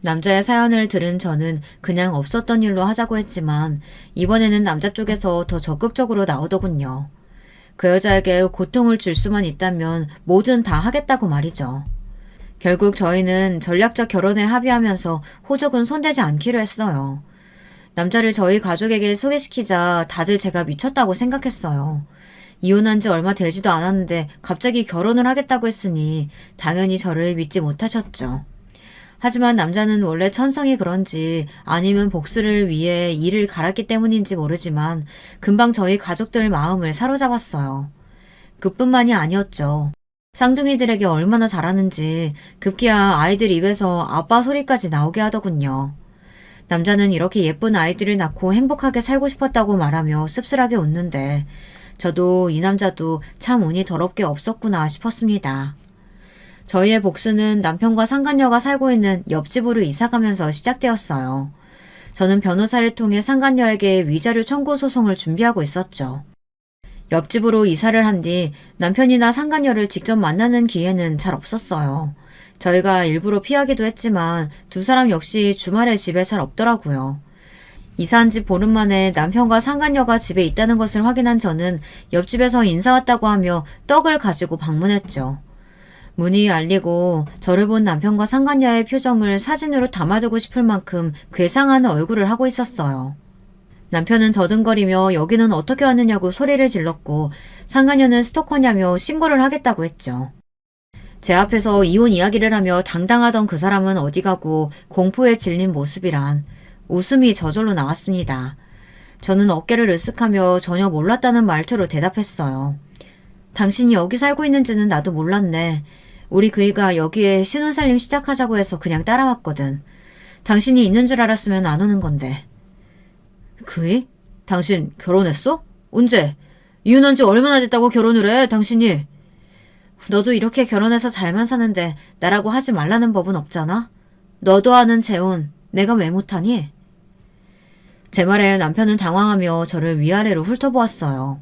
A: 남자의 사연을 들은 저는 그냥 없었던 일로 하자고 했지만 이번에는 남자 쪽에서 더 적극적으로 나오더군요. 그 여자에게 고통을 줄 수만 있다면 뭐든 다 하겠다고 말이죠. 결국 저희는 전략적 결혼에 합의하면서 호적은 손대지 않기로 했어요. 남자를 저희 가족에게 소개시키자 다들 제가 미쳤다고 생각했어요. 이혼한 지 얼마 되지도 않았는데 갑자기 결혼을 하겠다고 했으니 당연히 저를 믿지 못하셨죠. 하지만 남자는 원래 천성이 그런지 아니면 복수를 위해 이를 갈았기 때문인지 모르지만 금방 저희 가족들 마음을 사로잡았어요. 그뿐만이 아니었죠. 쌍둥이들에게 얼마나 잘하는지 급기야 아이들 입에서 아빠 소리까지 나오게 하더군요. 남자는 이렇게 예쁜 아이들을 낳고 행복하게 살고 싶었다고 말하며 씁쓸하게 웃는데 저도 이 남자도 참 운이 더럽게 없었구나 싶었습니다. 저희의 복수는 남편과 상간녀가 살고 있는 옆집으로 이사가면서 시작되었어요. 저는 변호사를 통해 상간녀에게 위자료 청구 소송을 준비하고 있었죠. 옆집으로 이사를 한 뒤 남편이나 상간녀를 직접 만나는 기회는 잘 없었어요. 저희가 일부러 피하기도 했지만 두 사람 역시 주말에 집에 잘 없더라고요. 이사한 지 보름 만에 남편과 상간녀가 집에 있다는 것을 확인한 저는 옆집에서 인사 왔다고 하며 떡을 가지고 방문했죠. 문이 열리고 저를 본 남편과 상간녀의 표정을 사진으로 담아두고 싶을 만큼 괴상한 얼굴을 하고 있었어요. 남편은 더듬거리며 여기는 어떻게 왔느냐고 소리를 질렀고 상간녀는 스토커냐며 신고를 하겠다고 했죠. 제 앞에서 이혼 이야기를 하며 당당하던 그 사람은 어디 가고 공포에 질린 모습이란 웃음이 저절로 나왔습니다. 저는 어깨를 으쓱하며 전혀 몰랐다는 말투로 대답했어요. 당신이 여기 살고 있는지는 나도 몰랐네. 우리 그이가 여기에 신혼살림 시작하자고 해서 그냥 따라왔거든. 당신이 있는 줄 알았으면 안 오는 건데. 그이? 당신 결혼했어? 언제? 이혼한 지 얼마나 됐다고 결혼을 해, 당신이? 너도 이렇게 결혼해서 잘만 사는데 나라고 하지 말라는 법은 없잖아? 너도 아는 재혼, 내가 왜 못하니? 제 말에 남편은 당황하며 저를 위아래로 훑어보았어요.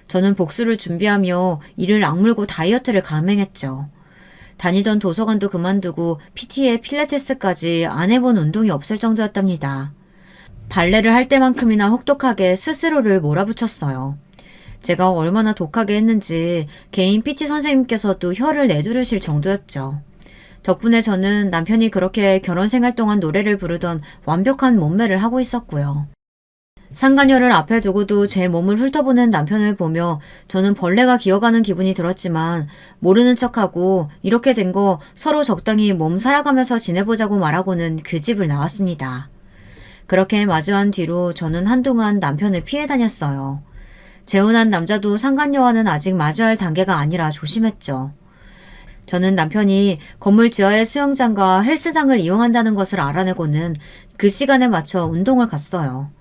A: 저는 복수를 준비하며 이를 악물고 다이어트를 감행했죠. 다니던 도서관도 그만두고 PT에 필라테스까지 안 해본 운동이 없을 정도였답니다. 발레를 할 때만큼이나 혹독하게 스스로를 몰아붙였어요. 제가 얼마나 독하게 했는지 개인 PT 선생님께서도 혀를 내두르실 정도였죠. 덕분에 저는 남편이 그렇게 결혼 생활 동안 노래를 부르던 완벽한 몸매를 하고 있었고요. 상간녀를 앞에 두고도 제 몸을 훑어보는 남편을 보며 저는 벌레가 기어가는 기분이 들었지만 모르는 척하고 이렇게 된 거 서로 적당히 몸 살아가면서 지내보자고 말하고는 그 집을 나왔습니다. 그렇게 마주한 뒤로 저는 한동안 남편을 피해 다녔어요. 재혼한 남자도 상간녀와는 아직 마주할 단계가 아니라 조심했죠. 저는 남편이 건물 지하의 수영장과 헬스장을 이용한다는 것을 알아내고는 그 시간에 맞춰 운동을 갔어요.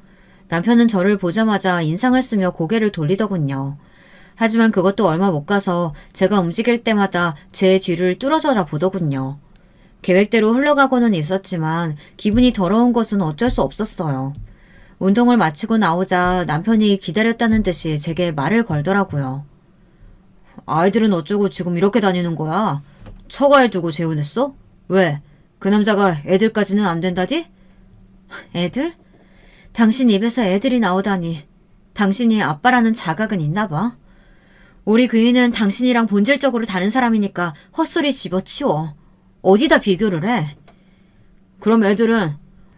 A: 남편은 저를 보자마자 인상을 쓰며 고개를 돌리더군요. 하지만 그것도 얼마 못 가서 제가 움직일 때마다 제 뒤를 뚫어져라 보더군요. 계획대로 흘러가고는 있었지만 기분이 더러운 것은 어쩔 수 없었어요. 운동을 마치고 나오자 남편이 기다렸다는 듯이 제게 말을 걸더라고요. 아이들은 어쩌고 지금 이렇게 다니는 거야? 처가에 두고 재혼했어? 왜? 그 남자가 애들까지는 안 된다디? 애들? 당신 입에서 애들이 나오다니. 당신이 아빠라는 자각은 있나 봐. 우리 그이는 당신이랑 본질적으로 다른 사람이니까 헛소리 집어치워. 어디다 비교를 해? 그럼 애들은?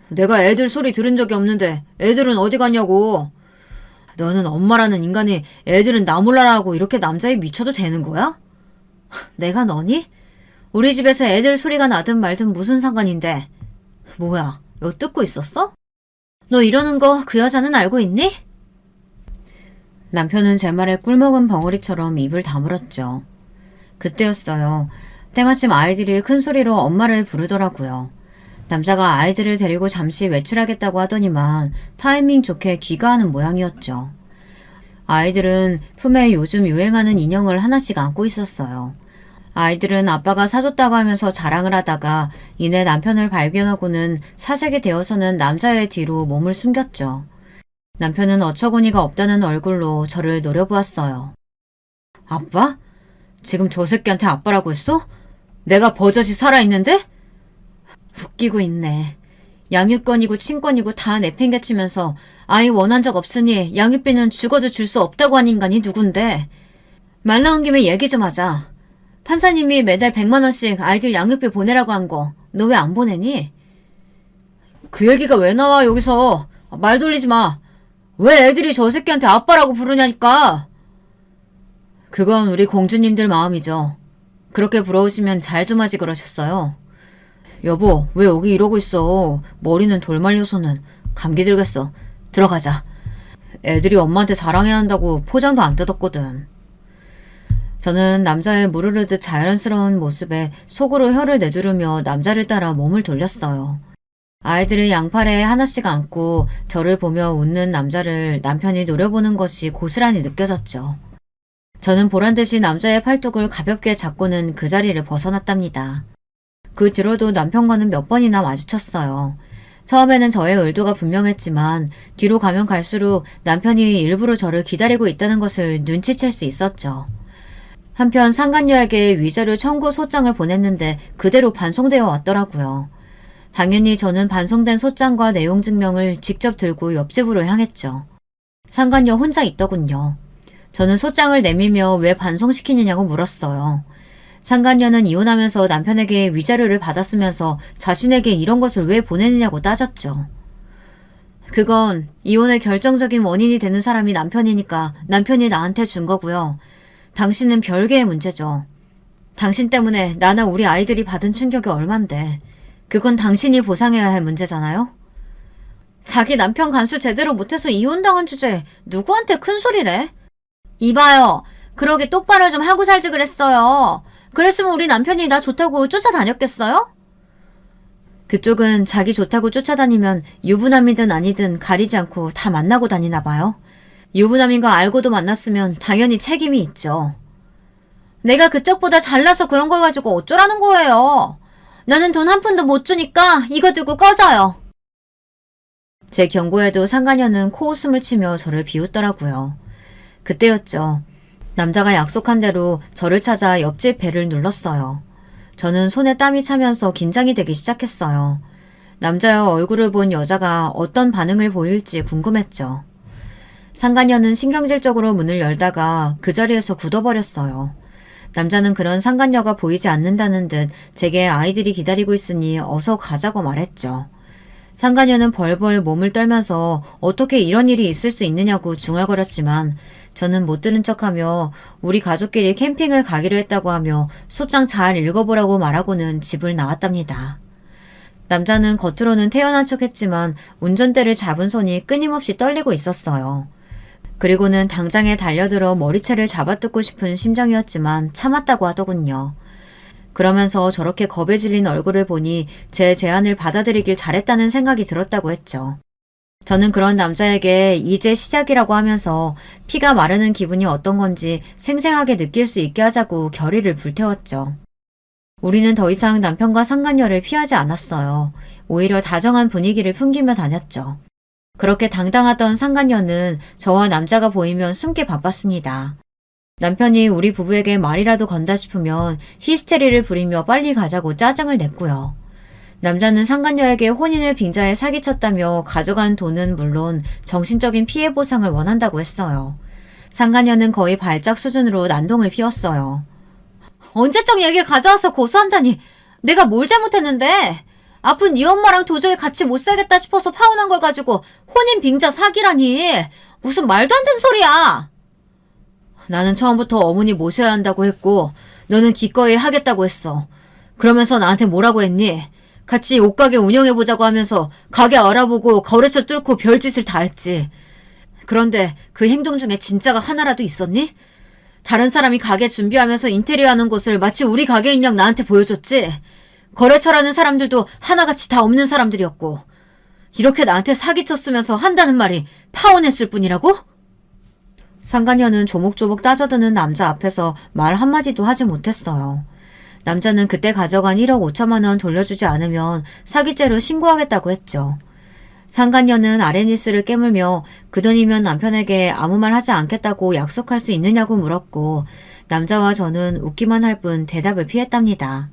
A: 내가 애들 소리 들은 적이 없는데 애들은 어디 갔냐고. 너는 엄마라는 인간이 애들은 나 몰라라 하고 이렇게 남자에 미쳐도 되는 거야? 내가 너니? 우리 집에서 애들 소리가 나든 말든 무슨 상관인데. 뭐야, 엿듣고 있었어? 너 이러는 거 그 여자는 알고 있니? 남편은 제 말에 꿀먹은 벙어리처럼 입을 다물었죠. 그때였어요. 때마침 아이들이 큰 소리로 엄마를 부르더라고요. 남자가 아이들을 데리고 잠시 외출하겠다고 하더니만 타이밍 좋게 귀가하는 모양이었죠. 아이들은 품에 요즘 유행하는 인형을 하나씩 안고 있었어요. 아이들은 아빠가 사줬다고 하면서 자랑을 하다가 이내 남편을 발견하고는 사색이 되어서는 남자의 뒤로 몸을 숨겼죠. 남편은 어처구니가 없다는 얼굴로 저를 노려보았어요. 아빠? 지금 저 새끼한테 아빠라고 했어? 내가 버젓이 살아있는데? 웃기고 있네. 양육권이고 친권이고 다 내팽개치면서 아이 원한 적 없으니 양육비는 죽어도 줄 수 없다고 한 인간이 누군데. 말 나온 김에 얘기 좀 하자. 판사님이 매달 100만 원씩 아이들 양육비 보내라고 한 거 너 왜 안 보내니? 그 얘기가 왜 나와 여기서. 말 돌리지 마. 왜 애들이 저 새끼한테 아빠라고 부르냐니까. 그건 우리 공주님들 마음이죠. 그렇게 부러우시면 잘 좀 하지 그러셨어요. 여보, 왜 여기 이러고 있어. 머리는 돌 말려서는. 감기 들겠어. 들어가자. 애들이 엄마한테 자랑해야 한다고 포장도 안 뜯었거든. 저는 남자의 무르르듯 자연스러운 모습에 속으로 혀를 내두르며 남자를 따라 몸을 돌렸어요. 아이들을 양팔에 하나씩 안고 저를 보며 웃는 남자를 남편이 노려보는 것이 고스란히 느껴졌죠. 저는 보란듯이 남자의 팔뚝을 가볍게 잡고는 그 자리를 벗어났답니다. 그 뒤로도 남편과는 몇 번이나 마주쳤어요. 처음에는 저의 의도가 분명했지만 뒤로 가면 갈수록 남편이 일부러 저를 기다리고 있다는 것을 눈치챌 수 있었죠. 한편 상간녀에게 위자료 청구 소장을 보냈는데 그대로 반송되어 왔더라고요. 당연히 저는 반송된 소장과 내용 증명을 직접 들고 옆집으로 향했죠. 상간녀 혼자 있더군요. 저는 소장을 내밀며 왜 반송시키느냐고 물었어요. 상간녀는 이혼하면서 남편에게 위자료를 받았으면서 자신에게 이런 것을 왜 보내느냐고 따졌죠. 그건 이혼의 결정적인 원인이 되는 사람이 남편이니까 남편이 나한테 준 거고요. 당신은 별개의 문제죠. 당신 때문에 나나 우리 아이들이 받은 충격이 얼만데 그건 당신이 보상해야 할 문제잖아요? 자기 남편 간수 제대로 못해서 이혼당한 주제에 누구한테 큰 소리래? 이봐요. 그러게 똑바로 좀 하고 살지 그랬어요. 그랬으면 우리 남편이 나 좋다고 쫓아다녔겠어요? 그쪽은 자기 좋다고 쫓아다니면 유부남이든 아니든 가리지 않고 다 만나고 다니나 봐요. 유부남인 거 알고도 만났으면 당연히 책임이 있죠. 내가 그쪽보다 잘나서 그런 걸 가지고 어쩌라는 거예요. 나는 돈 한 푼도 못 주니까 이거 들고 꺼져요. 제 경고에도 상간녀는 코웃음을 치며 저를 비웃더라고요. 그때였죠. 남자가 약속한 대로 저를 찾아 옆집 벨을 눌렀어요. 저는 손에 땀이 차면서 긴장이 되기 시작했어요. 남자의 얼굴을 본 여자가 어떤 반응을 보일지 궁금했죠. 상간녀는 신경질적으로 문을 열다가 그 자리에서 굳어버렸어요. 남자는 그런 상간녀가 보이지 않는다는 듯 제게 아이들이 기다리고 있으니 어서 가자고 말했죠. 상간녀는 벌벌 몸을 떨면서 어떻게 이런 일이 있을 수 있느냐고 중얼거렸지만 저는 못 들은 척하며 우리 가족끼리 캠핑을 가기로 했다고 하며 소장 잘 읽어보라고 말하고는 집을 나왔답니다. 남자는 겉으로는 태연한 척했지만 운전대를 잡은 손이 끊임없이 떨리고 있었어요. 그리고는 당장에 달려들어 머리채를 잡아뜯고 싶은 심정이었지만 참았다고 하더군요. 그러면서 저렇게 겁에 질린 얼굴을 보니 제 제안을 받아들이길 잘했다는 생각이 들었다고 했죠. 저는 그런 남자에게 이제 시작이라고 하면서 피가 마르는 기분이 어떤 건지 생생하게 느낄 수 있게 하자고 결의를 불태웠죠. 우리는 더 이상 남편과 상간녀를 피하지 않았어요. 오히려 다정한 분위기를 풍기며 다녔죠. 그렇게 당당하던 상간녀는 저와 남자가 보이면 숨기 바빴습니다. 남편이 우리 부부에게 말이라도 건다 싶으면 히스테리를 부리며 빨리 가자고 짜증을 냈고요. 남자는 상간녀에게 혼인을 빙자해 사기쳤다며 가져간 돈은 물론 정신적인 피해 보상을 원한다고 했어요. 상간녀는 거의 발작 수준으로 난동을 피웠어요. 언제적 얘기를 가져와서 고소한다니 내가 뭘 잘못했는데 아픈 네 엄마랑 도저히 같이 못 살겠다 싶어서 파혼한 걸 가지고 혼인 빙자 사기라니 무슨 말도 안 되는 소리야. 나는 처음부터 어머니 모셔야 한다고 했고 너는 기꺼이 하겠다고 했어. 그러면서 나한테 뭐라고 했니? 같이 옷가게 운영해보자고 하면서 가게 알아보고 거래처 뚫고 별짓을 다 했지. 그런데 그 행동 중에 진짜가 하나라도 있었니? 다른 사람이 가게 준비하면서 인테리어 하는 곳을 마치 우리 가게인 양 나한테 보여줬지. 거래처라는 사람들도 하나같이 다 없는 사람들이었고 이렇게 나한테 사기쳤으면서 한다는 말이 파혼했을 뿐이라고? 상간녀는 조목조목 따져드는 남자 앞에서 말 한마디도 하지 못했어요. 남자는 그때 가져간 1억 5천만 원 돌려주지 않으면 사기죄로 신고하겠다고 했죠. 상간녀는 아레니스를 깨물며 그 돈이면 남편에게 아무 말 하지 않겠다고 약속할 수 있느냐고 물었고 남자와 저는 웃기만 할 뿐 대답을 피했답니다.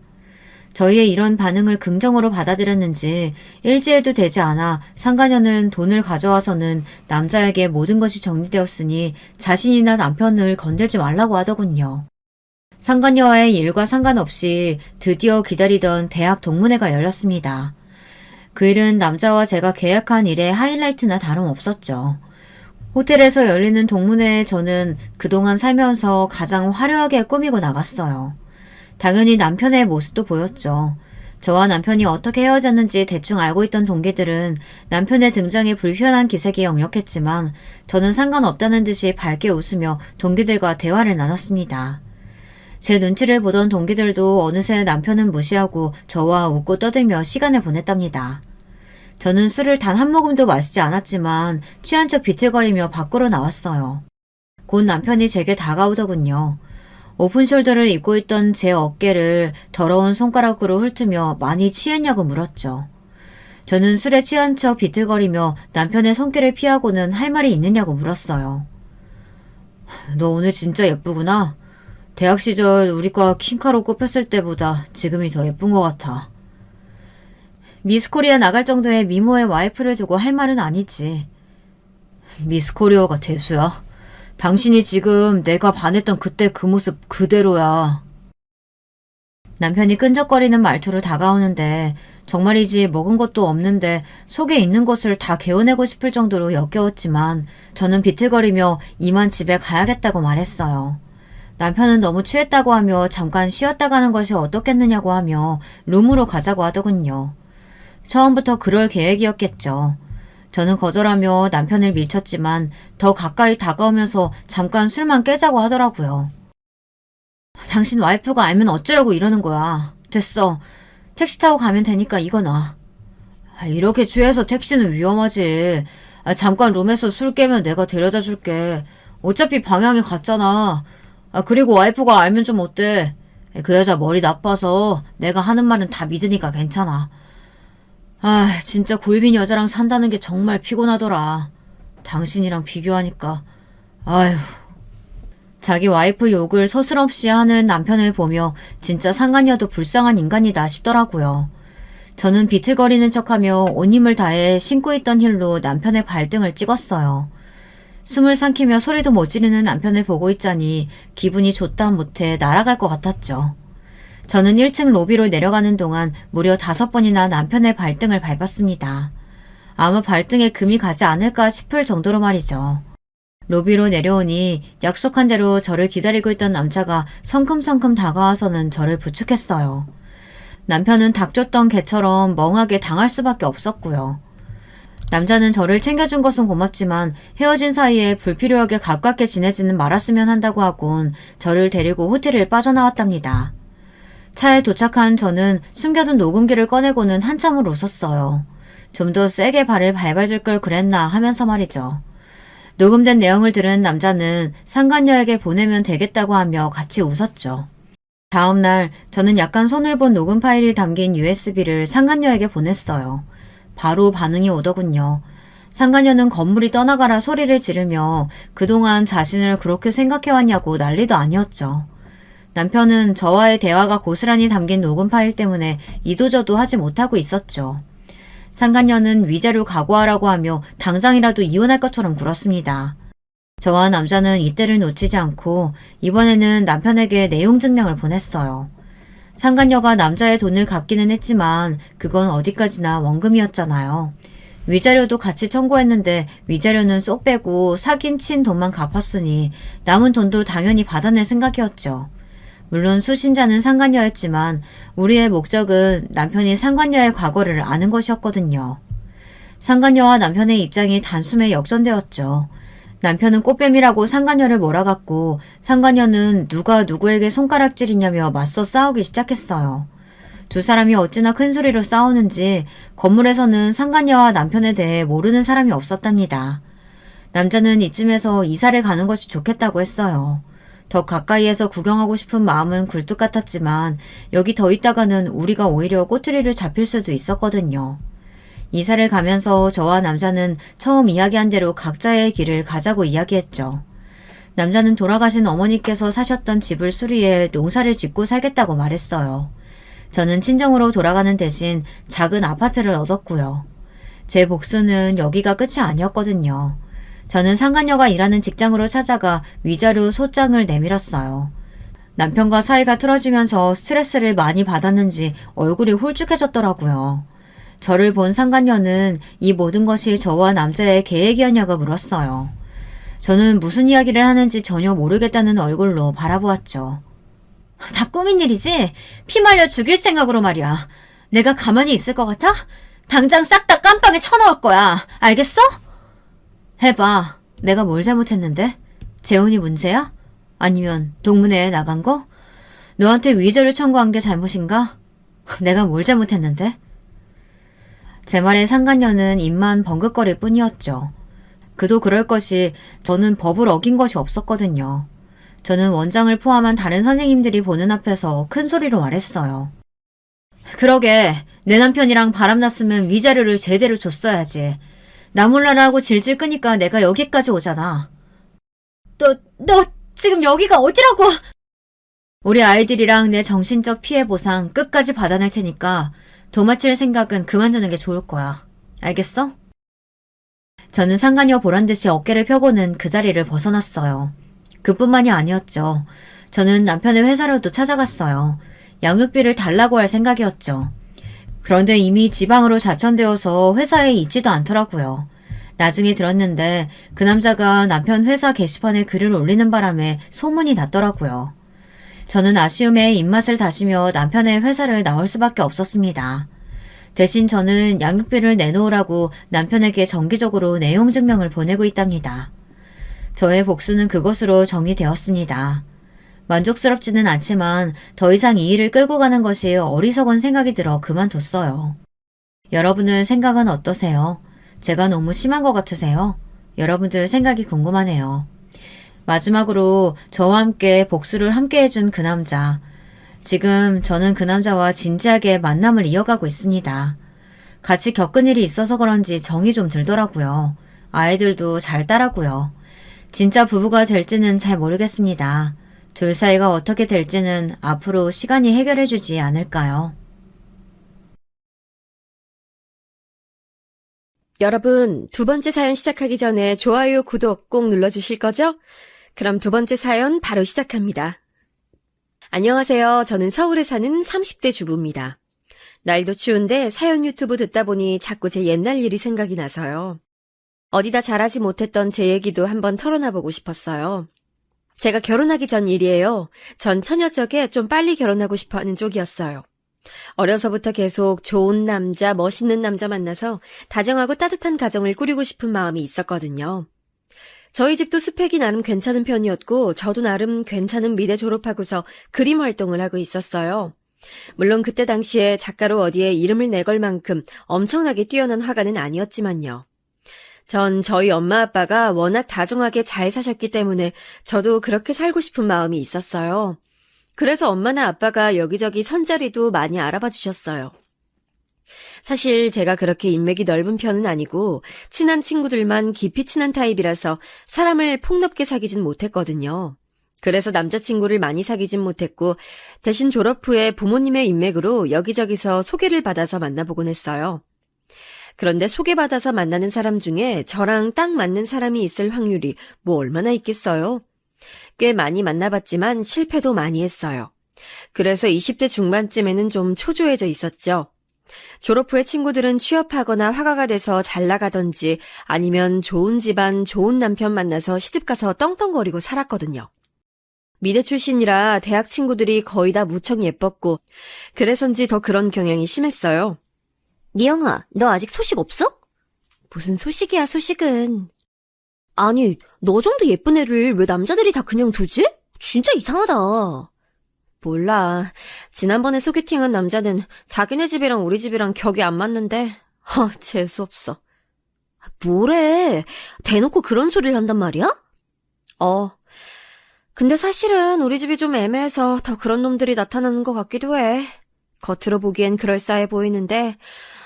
A: 저희의 이런 반응을 긍정으로 받아들였는지 일주일도 되지 않아 상간녀는 돈을 가져와서는 남자에게 모든 것이 정리되었으니 자신이나 남편을 건들지 말라고 하더군요. 상간녀와의 일과 상관없이 드디어 기다리던 대학 동문회가 열렸습니다. 그 일은 남자와 제가 계약한 일의 하이라이트나 다름없었죠. 호텔에서 열리는 동문회에 저는 그동안 살면서 가장 화려하게 꾸미고 나갔어요. 당연히 남편의 모습도 보였죠. 저와 남편이 어떻게 헤어졌는지 대충 알고 있던 동기들은 남편의 등장에 불편한 기색이 역력했지만 저는 상관없다는 듯이 밝게 웃으며 동기들과 대화를 나눴습니다. 제 눈치를 보던 동기들도 어느새 남편은 무시하고 저와 웃고 떠들며 시간을 보냈답니다. 저는 술을 단 한 모금도 마시지 않았지만 취한 척 비틀거리며 밖으로 나왔어요. 곧 남편이 제게 다가오더군요. 오픈숄더를 입고 있던 제 어깨를 더러운 손가락으로 훑으며 많이 취했냐고 물었죠. 저는 술에 취한 척 비틀거리며 남편의 손길을 피하고는 할 말이 있느냐고 물었어요. 너 오늘 진짜 예쁘구나. 대학 시절 우리과 킹카로 꼽혔을 때보다 지금이 더 예쁜 것 같아. 미스코리아 나갈 정도의 미모의 와이프를 두고 할 말은 아니지. 미스코리아가 대수야. 당신이 지금 내가 반했던 그때 그 모습 그대로야. 남편이 끈적거리는 말투로 다가오는데 정말이지 먹은 것도 없는데 속에 있는 것을 다 개어내고 싶을 정도로 역겨웠지만 저는 비틀거리며 이만 집에 가야겠다고 말했어요. 남편은 너무 취했다고 하며 잠깐 쉬었다 가는 것이 어떻겠느냐고 하며 룸으로 가자고 하더군요. 처음부터 그럴 계획이었겠죠. 저는 거절하며 남편을 밀쳤지만 더 가까이 다가오면서 잠깐 술만 깨자고 하더라고요. 당신 와이프가 알면 어쩌려고 이러는 거야. 됐어. 택시 타고 가면 되니까 이거 놔. 이렇게 취해서 택시는 위험하지. 잠깐 룸에서 술 깨면 내가 데려다 줄게. 어차피 방향이 같잖아. 그리고 와이프가 알면 좀 어때? 그 여자 머리 나빠서 내가 하는 말은 다 믿으니까 괜찮아. 진짜 골빈 여자랑 산다는 게 정말 피곤하더라. 당신이랑 비교하니까. 아휴. 자기 와이프 욕을 서슴없이 하는 남편을 보며 진짜 상간녀도 불쌍한 인간이다 싶더라고요. 저는 비틀거리는 척하며 온 힘을 다해 신고 있던 힐로 남편의 발등을 찍었어요. 숨을 삼키며 소리도 못 지르는 남편을 보고 있자니 기분이 좋다 못해 날아갈 것 같았죠. 저는 1층 로비로 내려가는 동안 무려 5번이나 남편의 발등을 밟았습니다. 아마 발등에 금이 가지 않을까 싶을 정도로 말이죠. 로비로 내려오니 약속한 대로 저를 기다리고 있던 남자가 성큼성큼 다가와서는 저를 부축했어요. 남편은 닥쳤던 개처럼 멍하게 당할 수밖에 없었고요. 남자는 저를 챙겨준 것은 고맙지만 헤어진 사이에 불필요하게 가깝게 지내지는 말았으면 한다고 하곤 저를 데리고 호텔을 빠져나왔답니다. 차에 도착한 저는 숨겨둔 녹음기를 꺼내고는 한참을 웃었어요. 좀 더 세게 발을 밟아줄 걸 그랬나 하면서 말이죠. 녹음된 내용을 들은 남자는 상간녀에게 보내면 되겠다고 하며 같이 웃었죠. 다음날 저는 약간 손을 본 녹음 파일이 담긴 USB를 상간녀에게 보냈어요. 바로 반응이 오더군요. 상간녀는 건물이 떠나가라 소리를 지르며 그동안 자신을 그렇게 생각해왔냐고 난리도 아니었죠. 남편은 저와의 대화가 고스란히 담긴 녹음 파일 때문에 이도저도 하지 못하고 있었죠. 상간녀는 위자료 각오하라고 하며 당장이라도 이혼할 것처럼 굴었습니다. 저와 남자는 이때를 놓치지 않고 이번에는 남편에게 내용 증명을 보냈어요. 상간녀가 남자의 돈을 갚기는 했지만 그건 어디까지나 원금이었잖아요. 위자료도 같이 청구했는데 위자료는 쏙 빼고 사귄 친 돈만 갚았으니 남은 돈도 당연히 받아낼 생각이었죠. 물론 수신자는 상간녀였지만 우리의 목적은 남편이 상간녀의 과거를 아는 것이었거든요. 상간녀와 남편의 입장이 단숨에 역전되었죠. 남편은 꽃뱀이라고 상간녀를 몰아갔고 상간녀는 누가 누구에게 손가락질이냐며 맞서 싸우기 시작했어요. 두 사람이 어찌나 큰 소리로 싸우는지 건물에서는 상간녀와 남편에 대해 모르는 사람이 없었답니다. 남자는 이쯤에서 이사를 가는 것이 좋겠다고 했어요. 더 가까이에서 구경하고 싶은 마음은 굴뚝 같았지만 여기 더 있다가는 우리가 오히려 꼬투리를 잡힐 수도 있었거든요. 이사를 가면서 저와 남자는 처음 이야기한 대로 각자의 길을 가자고 이야기했죠. 남자는 돌아가신 어머니께서 사셨던 집을 수리해 농사를 짓고 살겠다고 말했어요. 저는 친정으로 돌아가는 대신 작은 아파트를 얻었고요. 제 복수는 여기가 끝이 아니었거든요. 저는 상간녀가 일하는 직장으로 찾아가 위자료 소장을 내밀었어요. 남편과 사이가 틀어지면서 스트레스를 많이 받았는지 얼굴이 홀쭉해졌더라고요. 저를 본 상간녀는 이 모든 것이 저와 남자의 계획이었냐고 물었어요. 저는 무슨 이야기를 하는지 전혀 모르겠다는 얼굴로 바라보았죠. 다 꾸민 일이지? 피 말려 죽일 생각으로 말이야. 내가 가만히 있을 것 같아? 당장 싹 다 깜빵에 쳐넣을 거야. 알겠어? 해봐. 내가 뭘 잘못했는데? 재혼이 문제야? 아니면 동문회에 나간 거? 너한테 위자료 청구한 게 잘못인가? 내가 뭘 잘못했는데? 제 말에 상간녀는 입만 벙긋거릴 뿐이었죠. 그도 그럴 것이 저는 법을 어긴 것이 없었거든요. 저는 원장을 포함한 다른 선생님들이 보는 앞에서 큰 소리로 말했어요. 그러게 내 남편이랑 바람났으면 위자료를 제대로 줬어야지. 나 몰라라 하고 질질 끄니까 내가 여기까지 오잖아. 너 지금 여기가 어디라고? 우리 아이들이랑 내 정신적 피해 보상 끝까지 받아낼 테니까 도마칠 생각은 그만두는 게 좋을 거야. 알겠어? 저는 상간녀 보란듯이 어깨를 펴고는 그 자리를 벗어났어요. 그뿐만이 아니었죠. 저는 남편의 회사로도 찾아갔어요. 양육비를 달라고 할 생각이었죠. 그런데 이미 지방으로 좌천되어서 회사에 있지도 않더라고요. 나중에 들었는데 그 남자가 남편 회사 게시판에 글을 올리는 바람에 소문이 났더라고요. 저는 아쉬움에 입맛을 다시며 남편의 회사를 나올 수밖에 없었습니다. 대신 저는 양육비를 내놓으라고 남편에게 정기적으로 내용 증명을 보내고 있답니다. 저의 복수는 그것으로 정리되었습니다. 만족스럽지는 않지만 더 이상 이 일을 끌고 가는 것이 어리석은 생각이 들어 그만뒀어요. 여러분들 생각은 어떠세요? 제가 너무 심한 것 같으세요? 여러분들 생각이 궁금하네요. 마지막으로 저와 함께 복수를 함께 해준 그 남자. 지금 저는 그 남자와 진지하게 만남을 이어가고 있습니다. 같이 겪은 일이 있어서 그런지 정이 좀 들더라고요. 아이들도 잘 따라고요. 진짜 부부가 될지는 잘 모르겠습니다. 둘 사이가 어떻게 될지는 앞으로 시간이 해결해주지 않을까요?
B: 여러분, 두 번째 사연 시작하기 전에 좋아요, 구독 꼭 눌러주실 거죠? 그럼 두 번째 사연 바로 시작합니다. 안녕하세요. 저는 서울에 사는 30대 주부입니다. 날도 추운데 사연 유튜브 듣다 보니 자꾸 제 옛날 일이 생각이 나서요. 어디다 잘하지 못했던 제 얘기도 한번 털어놔보고 싶었어요. 제가 결혼하기 전 일이에요. 전 처녀적에 좀 빨리 결혼하고 싶어하는 쪽이었어요. 어려서부터 계속 좋은 남자, 멋있는 남자 만나서 다정하고 따뜻한 가정을 꾸리고 싶은 마음이 있었거든요. 저희 집도 스펙이 나름 괜찮은 편이었고 저도 나름 괜찮은 미대 졸업하고서 그림 활동을 하고 있었어요. 물론 그때 당시에 작가로 어디에 이름을 내걸 만큼 엄청나게 뛰어난 화가는 아니었지만요. 전 저희 엄마 아빠가 워낙 다정하게 잘 사셨기 때문에 저도 그렇게 살고 싶은 마음이 있었어요. 그래서 엄마나 아빠가 여기저기 선자리도 많이 알아봐 주셨어요. 사실 제가 그렇게 인맥이 넓은 편은 아니고 친한 친구들만 깊이 친한 타입이라서 사람을 폭넓게 사귀진 못했거든요. 그래서 남자친구를 많이 사귀진 못했고 대신 졸업 후에 부모님의 인맥으로 여기저기서 소개를 받아서 만나보곤 했어요. 그런데 소개받아서 만나는 사람 중에 저랑 딱 맞는 사람이 있을 확률이 뭐 얼마나 있겠어요? 꽤 많이 만나봤지만 실패도 많이 했어요. 그래서 20대 중반쯤에는 좀 초조해져 있었죠. 졸업 후에 친구들은 취업하거나 화가가 돼서 잘 나가던지 아니면 좋은 집안, 좋은 남편 만나서 시집가서 떵떵거리고 살았거든요. 미대 출신이라 대학 친구들이 거의 다 무척 예뻤고 그래서인지 더 그런 경향이 심했어요. 미영아, 너 아직 소식 없어? 무슨 소식이야, 소식은. 아니, 너 정도 예쁜 애를 왜 남자들이 다 그냥 두지? 진짜 이상하다. 몰라. 지난번에 소개팅한 남자는 자기네 집이랑 우리 집이랑 격이 안 맞는데 재수없어. 뭐래? 대놓고 그런 소리를 한단 말이야? 근데 사실은 우리 집이 좀 애매해서 더 그런 놈들이 나타나는 것 같기도 해. 겉으로 보기엔 그럴싸해 보이는데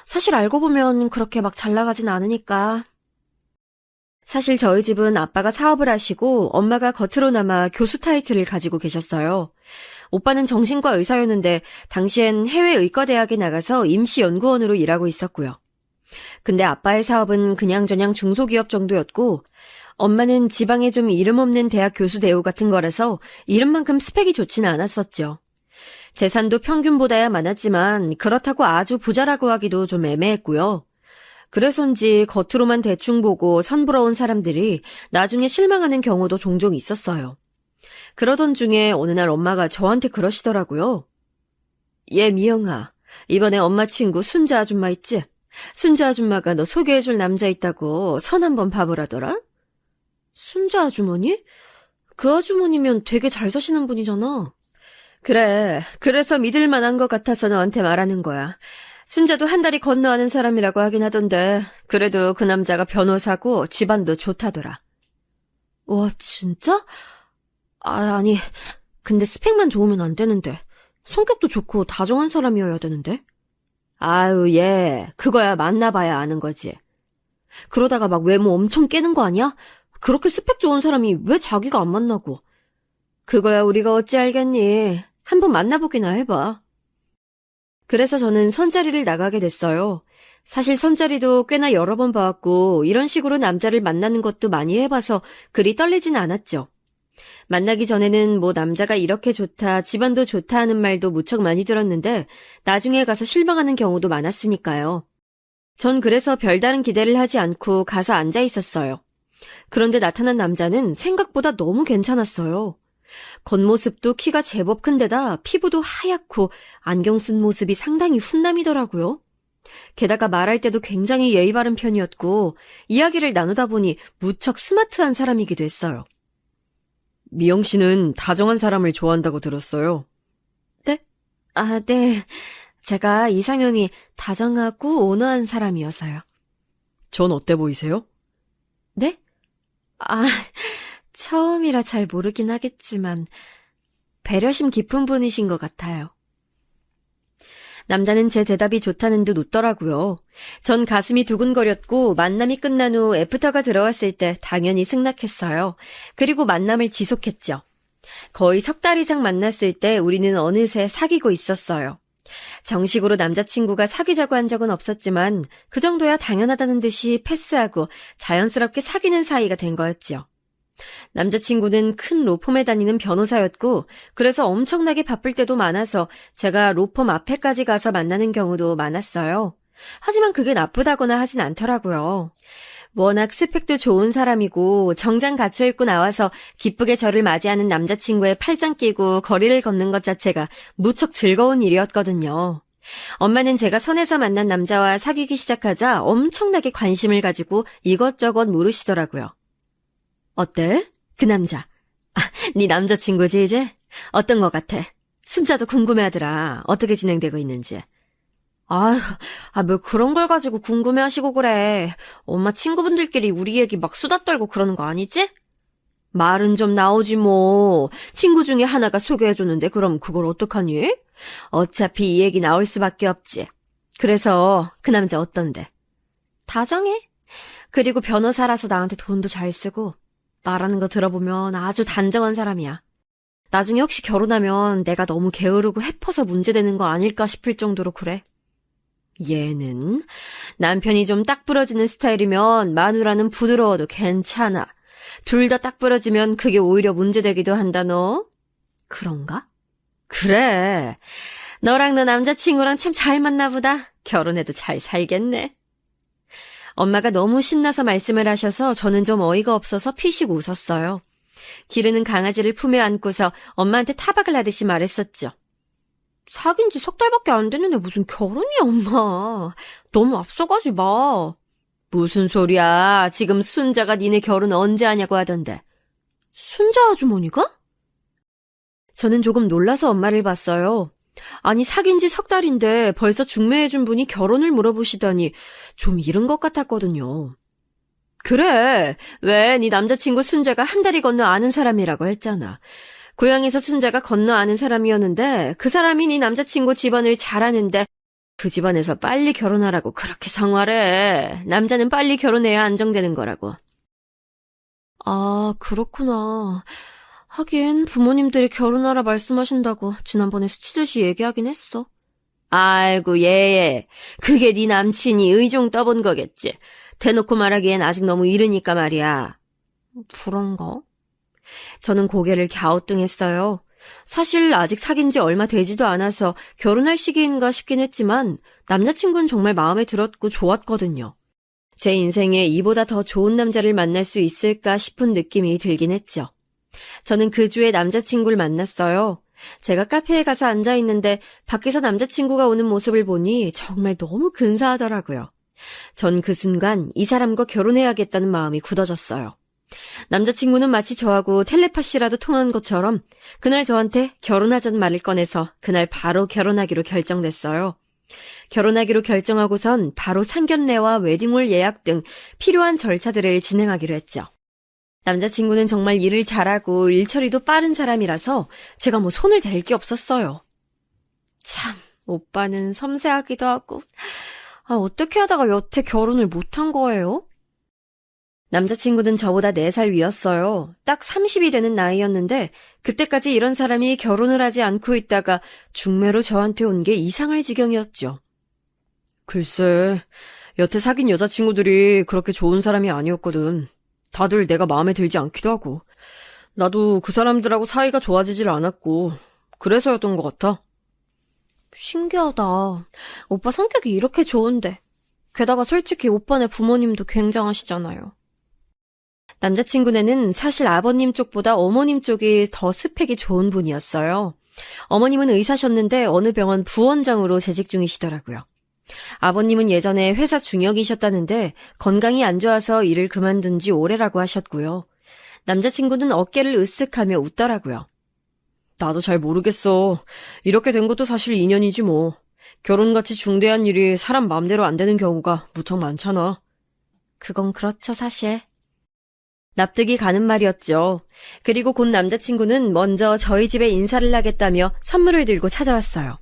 B: 사실 알고 보면 그렇게 막 잘 나가진 않으니까. 사실 저희 집은 아빠가 사업을 하시고 엄마가 겉으로나마 교수 타이틀을 가지고 계셨어요. 오빠는 정신과 의사였는데 당시엔 해외 의과대학에 나가서 임시연구원으로 일하고 있었고요. 근데 아빠의 사업은 그냥저냥 중소기업 정도였고 엄마는 지방에 좀 이름 없는 대학 교수 대우 같은 거라서 이름만큼 스펙이 좋지는 않았었죠. 재산도 평균보다야 많았지만 그렇다고 아주 부자라고 하기도 좀 애매했고요. 그래서인지 겉으로만 대충 보고 선부러운 사람들이 나중에 실망하는 경우도 종종 있었어요. 그러던 중에 어느 날 엄마가 저한테 그러시더라고요. 얘 미영아, 이번에 엄마 친구 순자 아줌마 있지? 순자 아줌마가 너 소개해줄 남자 있다고 선 한번 봐보라더라? 순자 아주머니? 그 아주머니면 되게 잘 사시는 분이잖아. 그래, 그래서 믿을 만한 것 같아서 너한테 말하는 거야. 순자도 한 다리 건너 아는 사람이라고 하긴 하던데 그래도 그 남자가 변호사고 집안도 좋다더라. 와, 진짜? 아니, 근데 스펙만 좋으면 안 되는데. 성격도 좋고 다정한 사람이어야 되는데. 아유, 얘, 그거야 만나봐야 아는 거지. 그러다가 막 외모 엄청 깨는 거 아니야? 그렇게 스펙 좋은 사람이 왜 자기가 안 만나고. 그거야 우리가 어찌 알겠니. 한번 만나보기나 해봐. 그래서 저는 선자리를 나가게 됐어요. 사실 선자리도 꽤나 여러 번 봐왔고 이런 식으로 남자를 만나는 것도 많이 해봐서 그리 떨리진 않았죠. 만나기 전에는 뭐 남자가 이렇게 좋다, 집안도 좋다 하는 말도 무척 많이 들었는데 나중에 가서 실망하는 경우도 많았으니까요. 전 그래서 별다른 기대를 하지 않고 가서 앉아 있었어요. 그런데 나타난 남자는 생각보다 너무 괜찮았어요. 겉모습도 키가 제법 큰데다 피부도 하얗고 안경 쓴 모습이 상당히 훈남이더라고요. 게다가 말할 때도 굉장히 예의 바른 편이었고 이야기를 나누다 보니 무척 스마트한 사람이기도 했어요. 미영 씨는 다정한 사람을 좋아한다고 들었어요. 네? 네. 제가 이상형이 다정하고 온화한 사람이어서요. 전 어때 보이세요? 네? 처음이라 잘 모르긴 하겠지만 배려심 깊은 분이신 것 같아요. 남자는 제 대답이 좋다는 듯 웃더라고요. 전 가슴이 두근거렸고 만남이 끝난 후 애프터가 들어왔을 때 당연히 승낙했어요. 그리고 만남을 지속했죠. 거의 석 달 이상 만났을 때 우리는 어느새 사귀고 있었어요. 정식으로 남자친구가 사귀자고 한 적은 없었지만 그 정도야 당연하다는 듯이 패스하고 자연스럽게 사귀는 사이가 된 거였죠. 남자친구는 큰 로펌에 다니는 변호사였고 그래서 엄청나게 바쁠 때도 많아서 제가 로펌 앞에까지 가서 만나는 경우도 많았어요. 하지만 그게 나쁘다거나 하진 않더라고요. 워낙 스펙도 좋은 사람이고 정장 갖춰 입고 나와서 기쁘게 저를 맞이하는 남자친구의 팔짱 끼고 거리를 걷는 것 자체가 무척 즐거운 일이었거든요. 엄마는 제가 선에서 만난 남자와 사귀기 시작하자 엄청나게 관심을 가지고 이것저것 물으시더라고요. 어때? 그 남자. 네 남자친구지 이제? 어떤 것 같아? 순자도 궁금해하더라. 어떻게 진행되고 있는지. 뭐 그런 걸 가지고 궁금해하시고 그래. 엄마 친구분들끼리 우리 얘기 막 수다 떨고 그러는 거 아니지? 말은 좀 나오지 뭐. 친구 중에 하나가 소개해줬는데 그럼 그걸 어떡하니? 어차피 이 얘기 나올 수밖에 없지. 그래서 그 남자 어떤데? 다정해. 그리고 변호사라서 나한테 돈도 잘 쓰고 말하는 거 들어보면 아주 단정한 사람이야. 나중에 혹시 결혼하면 내가 너무 게으르고 해퍼서 문제되는 거 아닐까 싶을 정도로 그래. 얘는 남편이 좀 딱 부러지는 스타일이면 마누라는 부드러워도 괜찮아. 둘 다 딱 부러지면 그게 오히려 문제되기도 한다 너. 그런가? 그래. 너랑 너 남자친구랑 참 잘 맞나 보다. 결혼해도 잘 살겠네. 엄마가 너무 신나서 말씀을 하셔서 저는 좀 어이가 없어서 피식 웃었어요. 기르는 강아지를 품에 안고서 엄마한테 타박을 하듯이 말했었죠. 사귄 지 석 달밖에 안 됐는데 무슨 결혼이야, 엄마. 너무 앞서가지 마. 무슨 소리야. 지금 순자가 니네 결혼 언제 하냐고 하던데. 순자 아주머니가? 저는 조금 놀라서 엄마를 봤어요. 아니 사귄 지 석 달인데 벌써 중매해준 분이 결혼을 물어보시다니 좀 이른 것 같았거든요. 그래. 왜 네 남자친구 순자가 한 다리 건너 아는 사람이라고 했잖아. 고향에서 순자가 건너 아는 사람이었는데 그 사람이 네 남자친구 집안을 잘 아는데 그 집안에서 빨리 결혼하라고 그렇게 성화래. 남자는 빨리 결혼해야 안정되는 거라고. 아, 그렇구나. 하긴 부모님들이 결혼하라 말씀하신다고 지난번에 스치듯이 얘기하긴 했어. 아이고 얘 그게 네 남친이 의종 떠본 거겠지. 대놓고 말하기엔 아직 너무 이르니까 말이야. 그런가? 저는 고개를 갸우뚱했어요. 사실 아직 사귄 지 얼마 되지도 않아서 결혼할 시기인가 싶긴 했지만 남자친구는 정말 마음에 들었고 좋았거든요. 제 인생에 이보다 더 좋은 남자를 만날 수 있을까 싶은 느낌이 들긴 했죠. 저는 그 주에 남자친구를 만났어요. 제가 카페에 가서 앉아있는데 밖에서 남자친구가 오는 모습을 보니 정말 너무 근사하더라고요. 전 그 순간 이 사람과 결혼해야겠다는 마음이 굳어졌어요. 남자친구는 마치 저하고 텔레파시라도 통한 것처럼 그날 저한테 결혼하자는 말을 꺼내서 그날 바로 결혼하기로 결정됐어요. 결혼하기로 결정하고선 바로 상견례와 웨딩홀 예약 등 필요한 절차들을 진행하기로 했죠. 남자친구는 정말 일을 잘하고 일처리도 빠른 사람이라서 제가 뭐 손을 댈 게 없었어요. 참, 오빠는 섬세하기도 하고, 어떻게 하다가 여태 결혼을 못한 거예요? 남자친구는 저보다 4살 위였어요. 딱 30이 되는 나이였는데 그때까지 이런 사람이 결혼을 하지 않고 있다가 중매로 저한테 온 게 이상할 지경이었죠. 글쎄, 여태 사귄 여자친구들이 그렇게 좋은 사람이 아니었거든. 다들 내가 마음에 들지 않기도 하고. 나도 그 사람들하고 사이가 좋아지질 않았고 그래서였던 것 같아. 신기하다. 오빠 성격이 이렇게 좋은데. 게다가 솔직히 오빠네 부모님도 굉장하시잖아요. 남자친구네는 사실 아버님 쪽보다 어머님 쪽이 더 스펙이 좋은 분이었어요. 어머님은 의사셨는데 어느 병원 부원장으로 재직 중이시더라고요. 아버님은 예전에 회사 중역이셨다는데 건강이 안 좋아서 일을 그만둔 지 오래라고 하셨고요. 남자친구는 어깨를 으쓱하며 웃더라고요. 나도 잘 모르겠어. 이렇게 된 것도 사실 인연이지 뭐. 결혼같이 중대한 일이 사람 마음대로 안 되는 경우가 무척 많잖아. 그건 그렇죠, 사실. 납득이 가는 말이었죠. 그리고 곧 남자친구는 먼저 저희 집에 인사를 하겠다며 선물을 들고 찾아왔어요.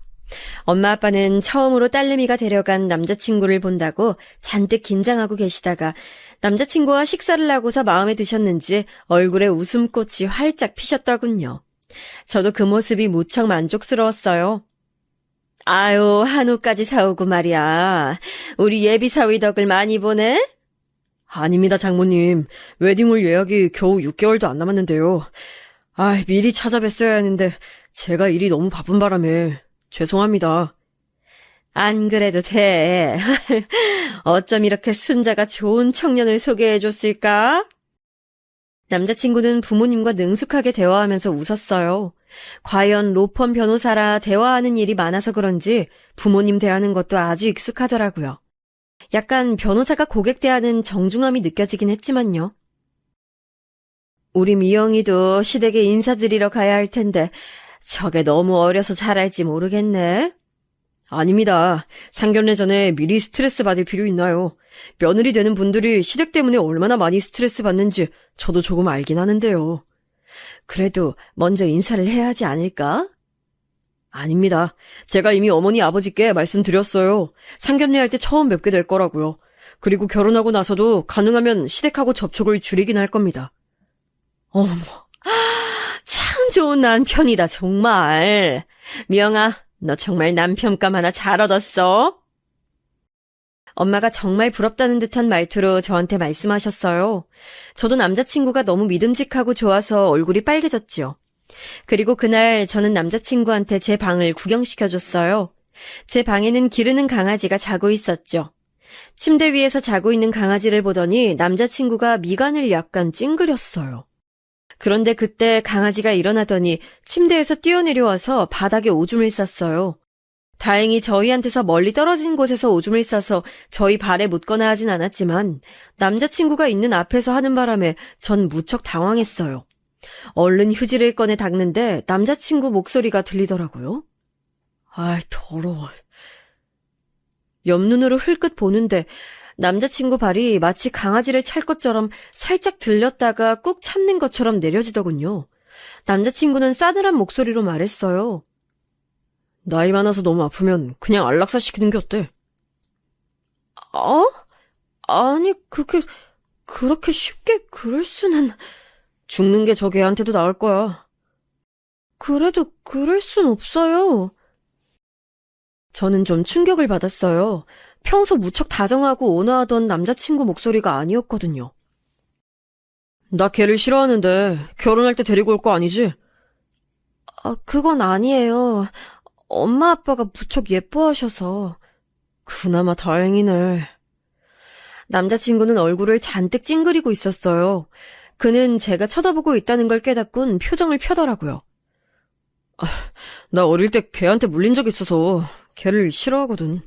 B: 엄마 아빠는 처음으로 딸내미가 데려간 남자친구를 본다고 잔뜩 긴장하고 계시다가 남자친구와 식사를 하고서 마음에 드셨는지 얼굴에 웃음꽃이 활짝 피셨더군요. 저도 그 모습이 무척 만족스러웠어요. 아유, 한우까지 사오고 말이야. 우리 예비 사위 덕을 많이 보네? 아닙니다, 장모님. 웨딩홀 예약이 겨우 6개월도 안 남았는데요. 미리 찾아뵀어야 했는데 제가 일이 너무 바쁜 바람에 죄송합니다. 안 그래도 돼. 어쩜 이렇게 순자가 좋은 청년을 소개해줬을까? 남자친구는 부모님과 능숙하게 대화하면서 웃었어요. 과연 로펌 변호사라 대화하는 일이 많아서 그런지 부모님 대하는 것도 아주 익숙하더라고요. 약간 변호사가 고객 대하는 정중함이 느껴지긴 했지만요. 우리 미영이도 시댁에 인사드리러 가야 할 텐데 저게 너무 어려서 잘할지 모르겠네. 아닙니다. 상견례 전에 미리 스트레스 받을 필요 있나요? 며느리 되는 분들이 시댁 때문에 얼마나 많이 스트레스 받는지 저도 조금 알긴 하는데요. 그래도 먼저 인사를 해야 하지 않을까? 아닙니다. 제가 이미 어머니 아버지께 말씀드렸어요. 상견례 할 때 처음 뵙게 될 거라고요. 그리고 결혼하고 나서도 가능하면 시댁하고 접촉을 줄이긴 할 겁니다. 어머, 참 좋은 남편이다, 정말. 미영아, 너 정말 남편감 하나 잘 얻었어. 엄마가 정말 부럽다는 듯한 말투로 저한테 말씀하셨어요. 저도 남자친구가 너무 믿음직하고 좋아서 얼굴이 빨개졌지요. 그리고 그날 저는 남자친구한테 제 방을 구경시켜줬어요. 제 방에는 기르는 강아지가 자고 있었죠. 침대 위에서 자고 있는 강아지를 보더니 남자친구가 미간을 약간 찡그렸어요. 그런데 그때 강아지가 일어나더니 침대에서 뛰어내려와서 바닥에 오줌을 쌌어요. 다행히 저희한테서 멀리 떨어진 곳에서 오줌을 싸서 저희 발에 묻거나 하진 않았지만 남자친구가 있는 앞에서 하는 바람에 전 무척 당황했어요. 얼른 휴지를 꺼내 닦는데 남자친구 목소리가 들리더라고요. 더러워. 옆눈으로 흘끗 보는데 남자친구 발이 마치 강아지를 찰 것처럼 살짝 들렸다가 꾹 참는 것처럼 내려지더군요. 남자친구는 싸늘한 목소리로 말했어요. 나이 많아서 너무 아프면 그냥 안락사 시키는 게 어때? 아니, 그렇게 쉽게 그럴 수는... 죽는 게 저 개한테도 나을 거야. 그래도 그럴 순 없어요. 저는 좀 충격을 받았어요. 평소 무척 다정하고 온화하던 남자친구 목소리가 아니었거든요. 나 걔를 싫어하는데 결혼할 때 데리고 올 거 아니지? 그건 아니에요. 엄마 아빠가 무척 예뻐하셔서. 그나마 다행이네. 남자친구는 얼굴을 잔뜩 찡그리고 있었어요. 그는 제가 쳐다보고 있다는 걸 깨닫곤 표정을 펴더라고요. 나 어릴 때 걔한테 물린 적 있어서 걔를 싫어하거든.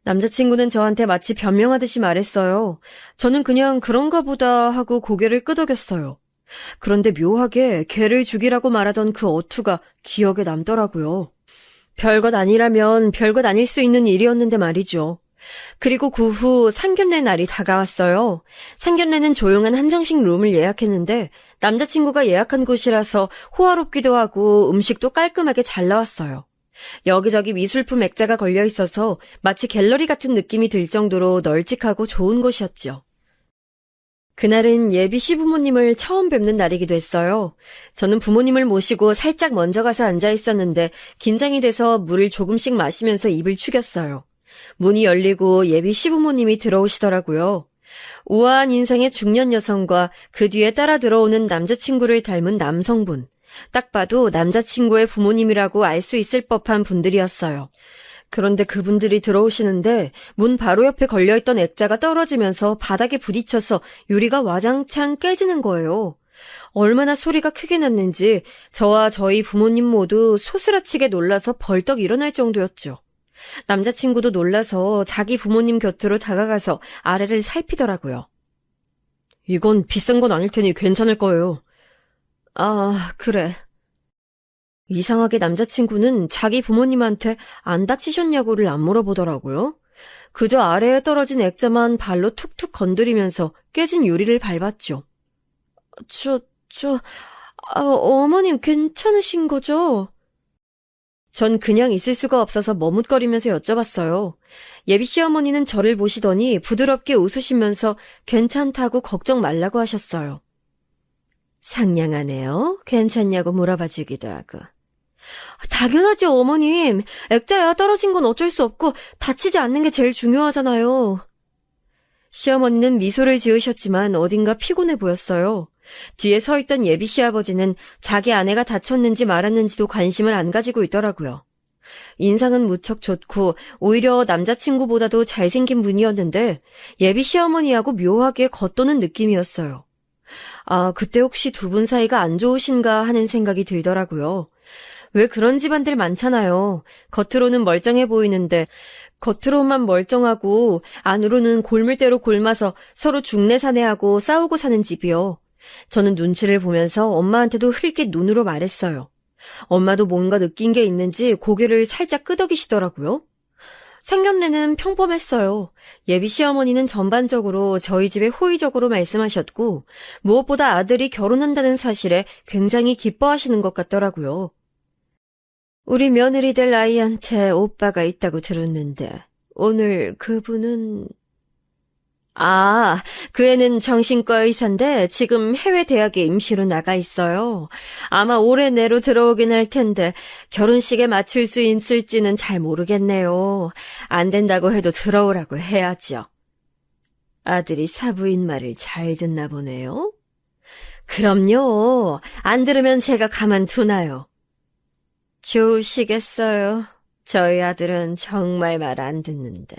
B: 남자친구는 저한테 마치 변명하듯이 말했어요. 저는 그냥 그런가 보다 하고 고개를 끄덕였어요. 그런데 묘하게 걔를 죽이라고 말하던 그 어투가 기억에 남더라고요. 별것 아니라면 별것 아닐 수 있는 일이었는데 말이죠. 그리고 그 후 상견례 날이 다가왔어요. 상견례는 조용한 한정식 룸을 예약했는데 남자친구가 예약한 곳이라서 호화롭기도 하고 음식도 깔끔하게 잘 나왔어요. 여기저기 미술품 액자가 걸려 있어서 마치 갤러리 같은 느낌이 들 정도로 널찍하고 좋은 곳이었죠. 그날은 예비 시부모님을 처음 뵙는 날이기도 했어요. 저는 부모님을 모시고 살짝 먼저 가서 앉아 있었는데 긴장이 돼서 물을 조금씩 마시면서 입을 축였어요. 문이 열리고 예비 시부모님이 들어오시더라고요. 우아한 인상의 중년 여성과 그 뒤에 따라 들어오는 남자친구를 닮은 남성분. 딱 봐도 남자친구의 부모님이라고 알 수 있을 법한 분들이었어요. 그런데 그분들이 들어오시는데 문 바로 옆에 걸려있던 액자가 떨어지면서 바닥에 부딪혀서 유리가 와장창 깨지는 거예요. 얼마나 소리가 크게 났는지 저와 저희 부모님 모두 소스라치게 놀라서 벌떡 일어날 정도였죠. 남자친구도 놀라서 자기 부모님 곁으로 다가가서 아래를 살피더라고요. 이건 비싼 건 아닐 테니 괜찮을 거예요. 아, 그래. 이상하게 남자친구는 자기 부모님한테 안 다치셨냐고를 안 물어보더라고요. 그저 아래에 떨어진 액자만 발로 툭툭 건드리면서 깨진 유리를 밟았죠. 어머님 괜찮으신 거죠? 전 그냥 있을 수가 없어서 머뭇거리면서 여쭤봤어요. 예비 시어머니는 저를 보시더니 부드럽게 웃으시면서 괜찮다고 걱정 말라고 하셨어요. 상냥하네요. 괜찮냐고 물어봐주기도 하고. 당연하죠, 어머님. 액자야 떨어진 건 어쩔 수 없고 다치지 않는 게 제일 중요하잖아요. 시어머니는 미소를 지으셨지만 어딘가 피곤해 보였어요. 뒤에 서 있던 예비 시아버지는 자기 아내가 다쳤는지 말았는지도 관심을 안 가지고 있더라고요. 인상은 무척 좋고 오히려 남자친구보다도 잘생긴 분이었는데 예비 시어머니하고 묘하게 겉도는 느낌이었어요. 아, 그때 혹시 두 분 사이가 안 좋으신가 하는 생각이 들더라고요. 왜 그런 집안들 많잖아요. 겉으로는 멀쩡해 보이는데 겉으로만 멀쩡하고 안으로는 골물대로 골마서 서로 중내사내하고 싸우고 사는 집이요. 저는 눈치를 보면서 엄마한테도 흘낏 눈으로 말했어요. 엄마도 뭔가 느낀 게 있는지 고개를 살짝 끄덕이시더라고요. 상견례는 평범했어요. 예비 시어머니는 전반적으로 저희 집에 호의적으로 말씀하셨고 무엇보다 아들이 결혼한다는 사실에 굉장히 기뻐하시는 것 같더라고요. 우리 며느리 될 아이한테 오빠가 있다고 들었는데 오늘 그분은... 아, 그 애는 정신과 의사인데 지금 해외 대학에 임시로 나가 있어요. 아마 올해 내로 들어오긴 할 텐데 결혼식에 맞출 수 있을지는 잘 모르겠네요. 안 된다고 해도 들어오라고 해야죠. 아들이 사부인 말을 잘 듣나 보네요. 그럼요. 안 들으면 제가 가만두나요. 좋으시겠어요. 저희 아들은 정말 말 안 듣는데.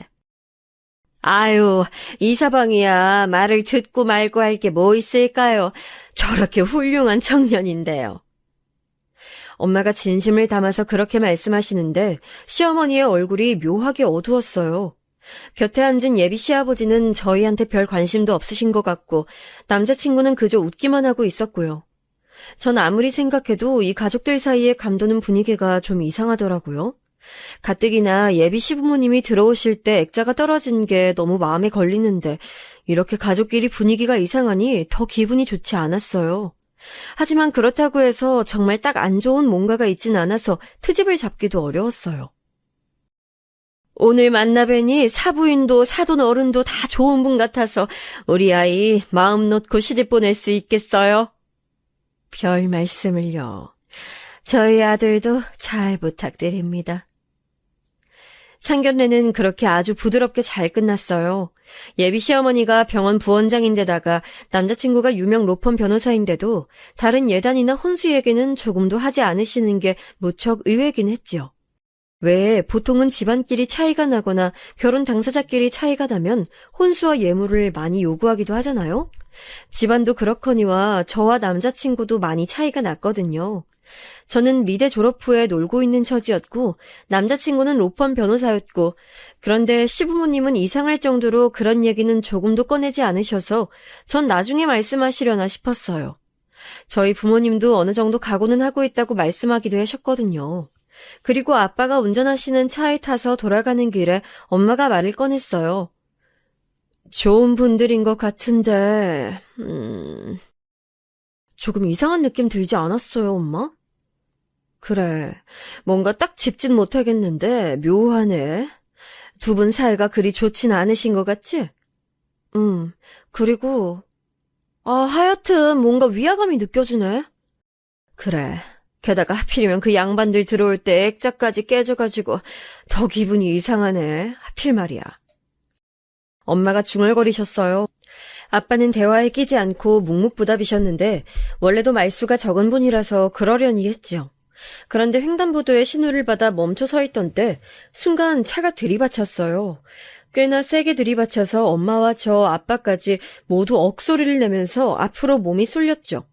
B: 아유, 이서방이야 말을 듣고 말고 할 게 뭐 있을까요? 저렇게 훌륭한 청년인데요. 엄마가 진심을 담아서 그렇게 말씀하시는데 시어머니의 얼굴이 묘하게 어두웠어요. 곁에 앉은 예비 시아버지는 저희한테 별 관심도 없으신 것 같고 남자친구는 그저 웃기만 하고 있었고요. 전 아무리 생각해도 이 가족들 사이에 감도는 분위기가 좀 이상하더라고요. 가뜩이나 예비 시부모님이 들어오실 때 액자가 떨어진 게 너무 마음에 걸리는데 이렇게 가족끼리 분위기가 이상하니 더 기분이 좋지 않았어요. 하지만 그렇다고 해서 정말 딱 안 좋은 뭔가가 있진 않아서 트집을 잡기도 어려웠어요. 오늘 만나뵈니 사부인도 사돈 어른도 다 좋은 분 같아서 우리 아이 마음 놓고 시집 보낼 수 있겠어요? 별 말씀을요. 저희 아들도 잘 부탁드립니다. 상견례는 그렇게 아주 부드럽게 잘 끝났어요. 예비 시어머니가 병원 부원장인데다가 남자친구가 유명 로펌 변호사인데도 다른 예단이나 혼수 얘기는 조금도 하지 않으시는 게 무척 의외긴 했지요. 왜 보통은 집안끼리 차이가 나거나 결혼 당사자끼리 차이가 나면 혼수와 예물을 많이 요구하기도 하잖아요. 집안도 그렇거니와 저와 남자친구도 많이 차이가 났거든요. 저는 미대 졸업 후에 놀고 있는 처지였고 남자친구는 로펌 변호사였고 그런데 시부모님은 이상할 정도로 그런 얘기는 조금도 꺼내지 않으셔서 전 나중에 말씀하시려나 싶었어요. 저희 부모님도 어느 정도 각오는 하고 있다고 말씀하기도 하셨거든요. 그리고 아빠가 운전하시는 차에 타서 돌아가는 길에 엄마가 말을 꺼냈어요. 좋은 분들인 것 같은데, 조금 이상한 느낌 들지 않았어요, 엄마? 그래, 뭔가 딱 짚진 못하겠는데 묘하네. 두 분 사이가 그리 좋진 않으신 것 같지? 그리고 하여튼 뭔가 위화감이 느껴지네. 그래, 게다가 하필이면 그 양반들 들어올 때 액자까지 깨져가지고 더 기분이 이상하네. 하필 말이야. 엄마가 중얼거리셨어요. 아빠는 대화에 끼지 않고 묵묵부답이셨는데 원래도 말수가 적은 분이라서 그러려니 했죠. 그런데 횡단보도에 신호를 받아 멈춰 서 있던 때 순간 차가 들이받쳤어요. 꽤나 세게 들이받쳐서 엄마와 저 아빠까지 모두 억소리를 내면서 앞으로 몸이 쏠렸죠.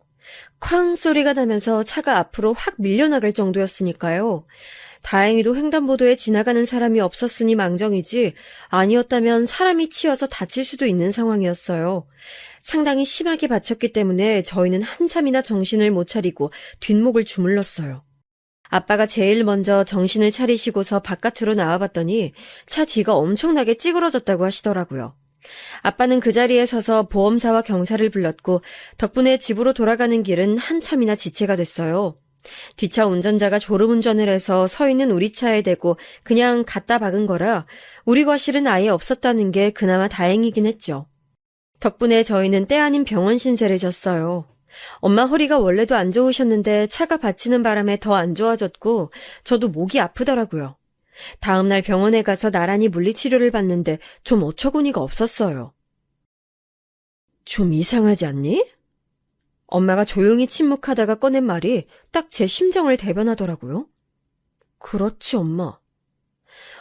B: 쾅 소리가 나면서 차가 앞으로 확 밀려나갈 정도였으니까요. 다행히도 횡단보도에 지나가는 사람이 없었으니 망정이지 아니었다면 사람이 치여서 다칠 수도 있는 상황이었어요. 상당히 심하게 받쳤기 때문에 저희는 한참이나 정신을 못 차리고 뒷목을 주물렀어요. 아빠가 제일 먼저 정신을 차리시고서 바깥으로 나와봤더니 차 뒤가 엄청나게 찌그러졌다고 하시더라고요. 아빠는 그 자리에 서서 보험사와 경찰을 불렀고 덕분에 집으로 돌아가는 길은 한참이나 지체가 됐어요. 뒷차 운전자가 졸음운전을 해서 서 있는 우리 차에 대고 그냥 갖다 박은 거라 우리 과실은 아예 없었다는 게 그나마 다행이긴 했죠. 덕분에 저희는 때 아닌 병원 신세를 졌어요. 엄마 허리가 원래도 안 좋으셨는데 차가 받치는 바람에 더 안 좋아졌고 저도 목이 아프더라고요. 다음날 병원에 가서 나란히 물리치료를 받는데 좀 어처구니가 없었어요. 좀 이상하지 않니? 엄마가 조용히 침묵하다가 꺼낸 말이 딱 제 심정을 대변하더라고요. 그렇지, 엄마.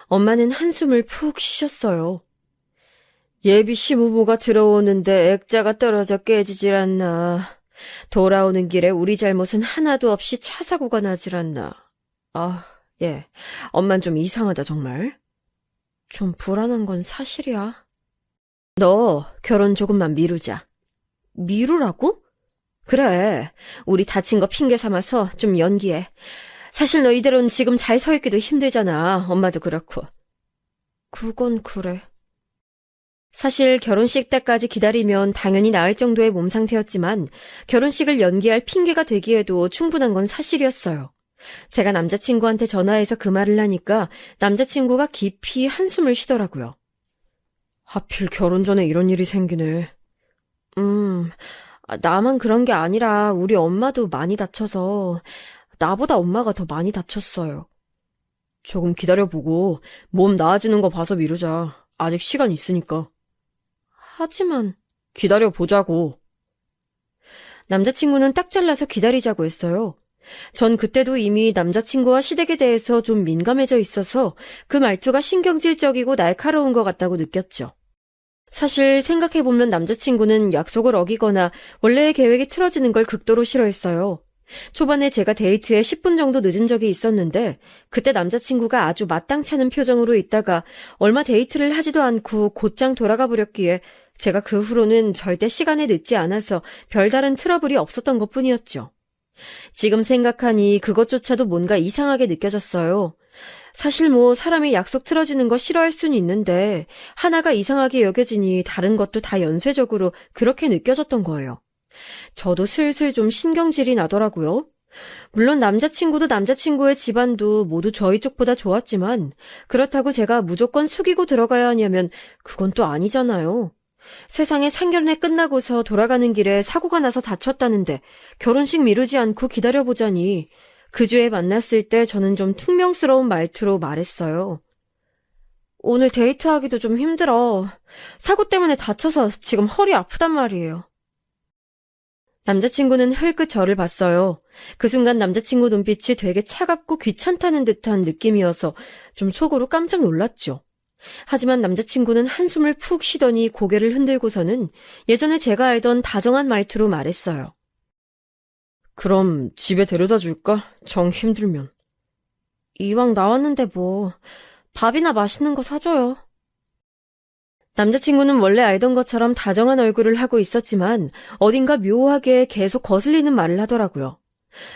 B: 엄마는 한숨을 푹 쉬셨어요. 예비 시부모가 들어오는데 액자가 떨어져 깨지질 않나. 돌아오는 길에 우리 잘못은 하나도 없이 차 사고가 나질 않나. 예. 엄만 좀 이상하다, 정말. 좀 불안한 건 사실이야. 너 결혼 조금만 미루자. 미루라고? 그래. 우리 다친 거 핑계 삼아서 좀 연기해. 사실 너 이대로는 지금 잘 서 있기도 힘들잖아. 엄마도 그렇고. 그건 그래. 사실 결혼식 때까지 기다리면 당연히 나을 정도의 몸 상태였지만 결혼식을 연기할 핑계가 되기에도 충분한 건 사실이었어요. 제가 남자친구한테 전화해서 그 말을 하니까 남자친구가 깊이 한숨을 쉬더라고요. 하필 결혼 전에 이런 일이 생기네. 나만 그런 게 아니라 우리 엄마도 많이 다쳐서 나보다 엄마가 더 많이 다쳤어요. 조금 기다려보고 몸 나아지는 거 봐서 미루자. 아직 시간 있으니까. 하지만 기다려보자고. 남자친구는 딱 잘라서 기다리자고 했어요. 전 그때도 이미 남자친구와 시댁에 대해서 좀 민감해져 있어서 그 말투가 신경질적이고 날카로운 것 같다고 느꼈죠. 사실 생각해보면 남자친구는 약속을 어기거나 원래의 계획이 틀어지는 걸 극도로 싫어했어요. 초반에 제가 데이트에 10분 정도 늦은 적이 있었는데 그때 남자친구가 아주 마땅찮은 표정으로 있다가 얼마 데이트를 하지도 않고 곧장 돌아가 버렸기에 제가 그 후로는 절대 시간에 늦지 않아서 별다른 트러블이 없었던 것뿐이었죠. 지금 생각하니 그것조차도 뭔가 이상하게 느껴졌어요. 사실 사람이 약속 틀어지는 거 싫어할 수는 있는데 하나가 이상하게 여겨지니 다른 것도 다 연쇄적으로 그렇게 느껴졌던 거예요. 저도 슬슬 좀 신경질이 나더라고요. 물론 남자친구도 남자친구의 집안도 모두 저희 쪽보다 좋았지만 그렇다고 제가 무조건 숙이고 들어가야 하냐면 그건 또 아니잖아요. 세상에 상견례 끝나고서 돌아가는 길에 사고가 나서 다쳤다는데 결혼식 미루지 않고 기다려보자니 그 주에 만났을 때 저는 좀 퉁명스러운 말투로 말했어요. 오늘 데이트하기도 좀 힘들어. 사고 때문에 다쳐서 지금 허리 아프단 말이에요. 남자친구는 흘끗 저를 봤어요. 그 순간 남자친구 눈빛이 되게 차갑고 귀찮다는 듯한 느낌이어서 좀 속으로 깜짝 놀랐죠. 하지만 남자친구는 한숨을 푹 쉬더니 고개를 흔들고서는 예전에 제가 알던 다정한 말투로 말했어요. 그럼 집에 데려다 줄까? 정 힘들면. 이왕 나왔는데 밥이나 맛있는 거 사줘요. 남자친구는 원래 알던 것처럼 다정한 얼굴을 하고 있었지만 어딘가 묘하게 계속 거슬리는 말을 하더라고요.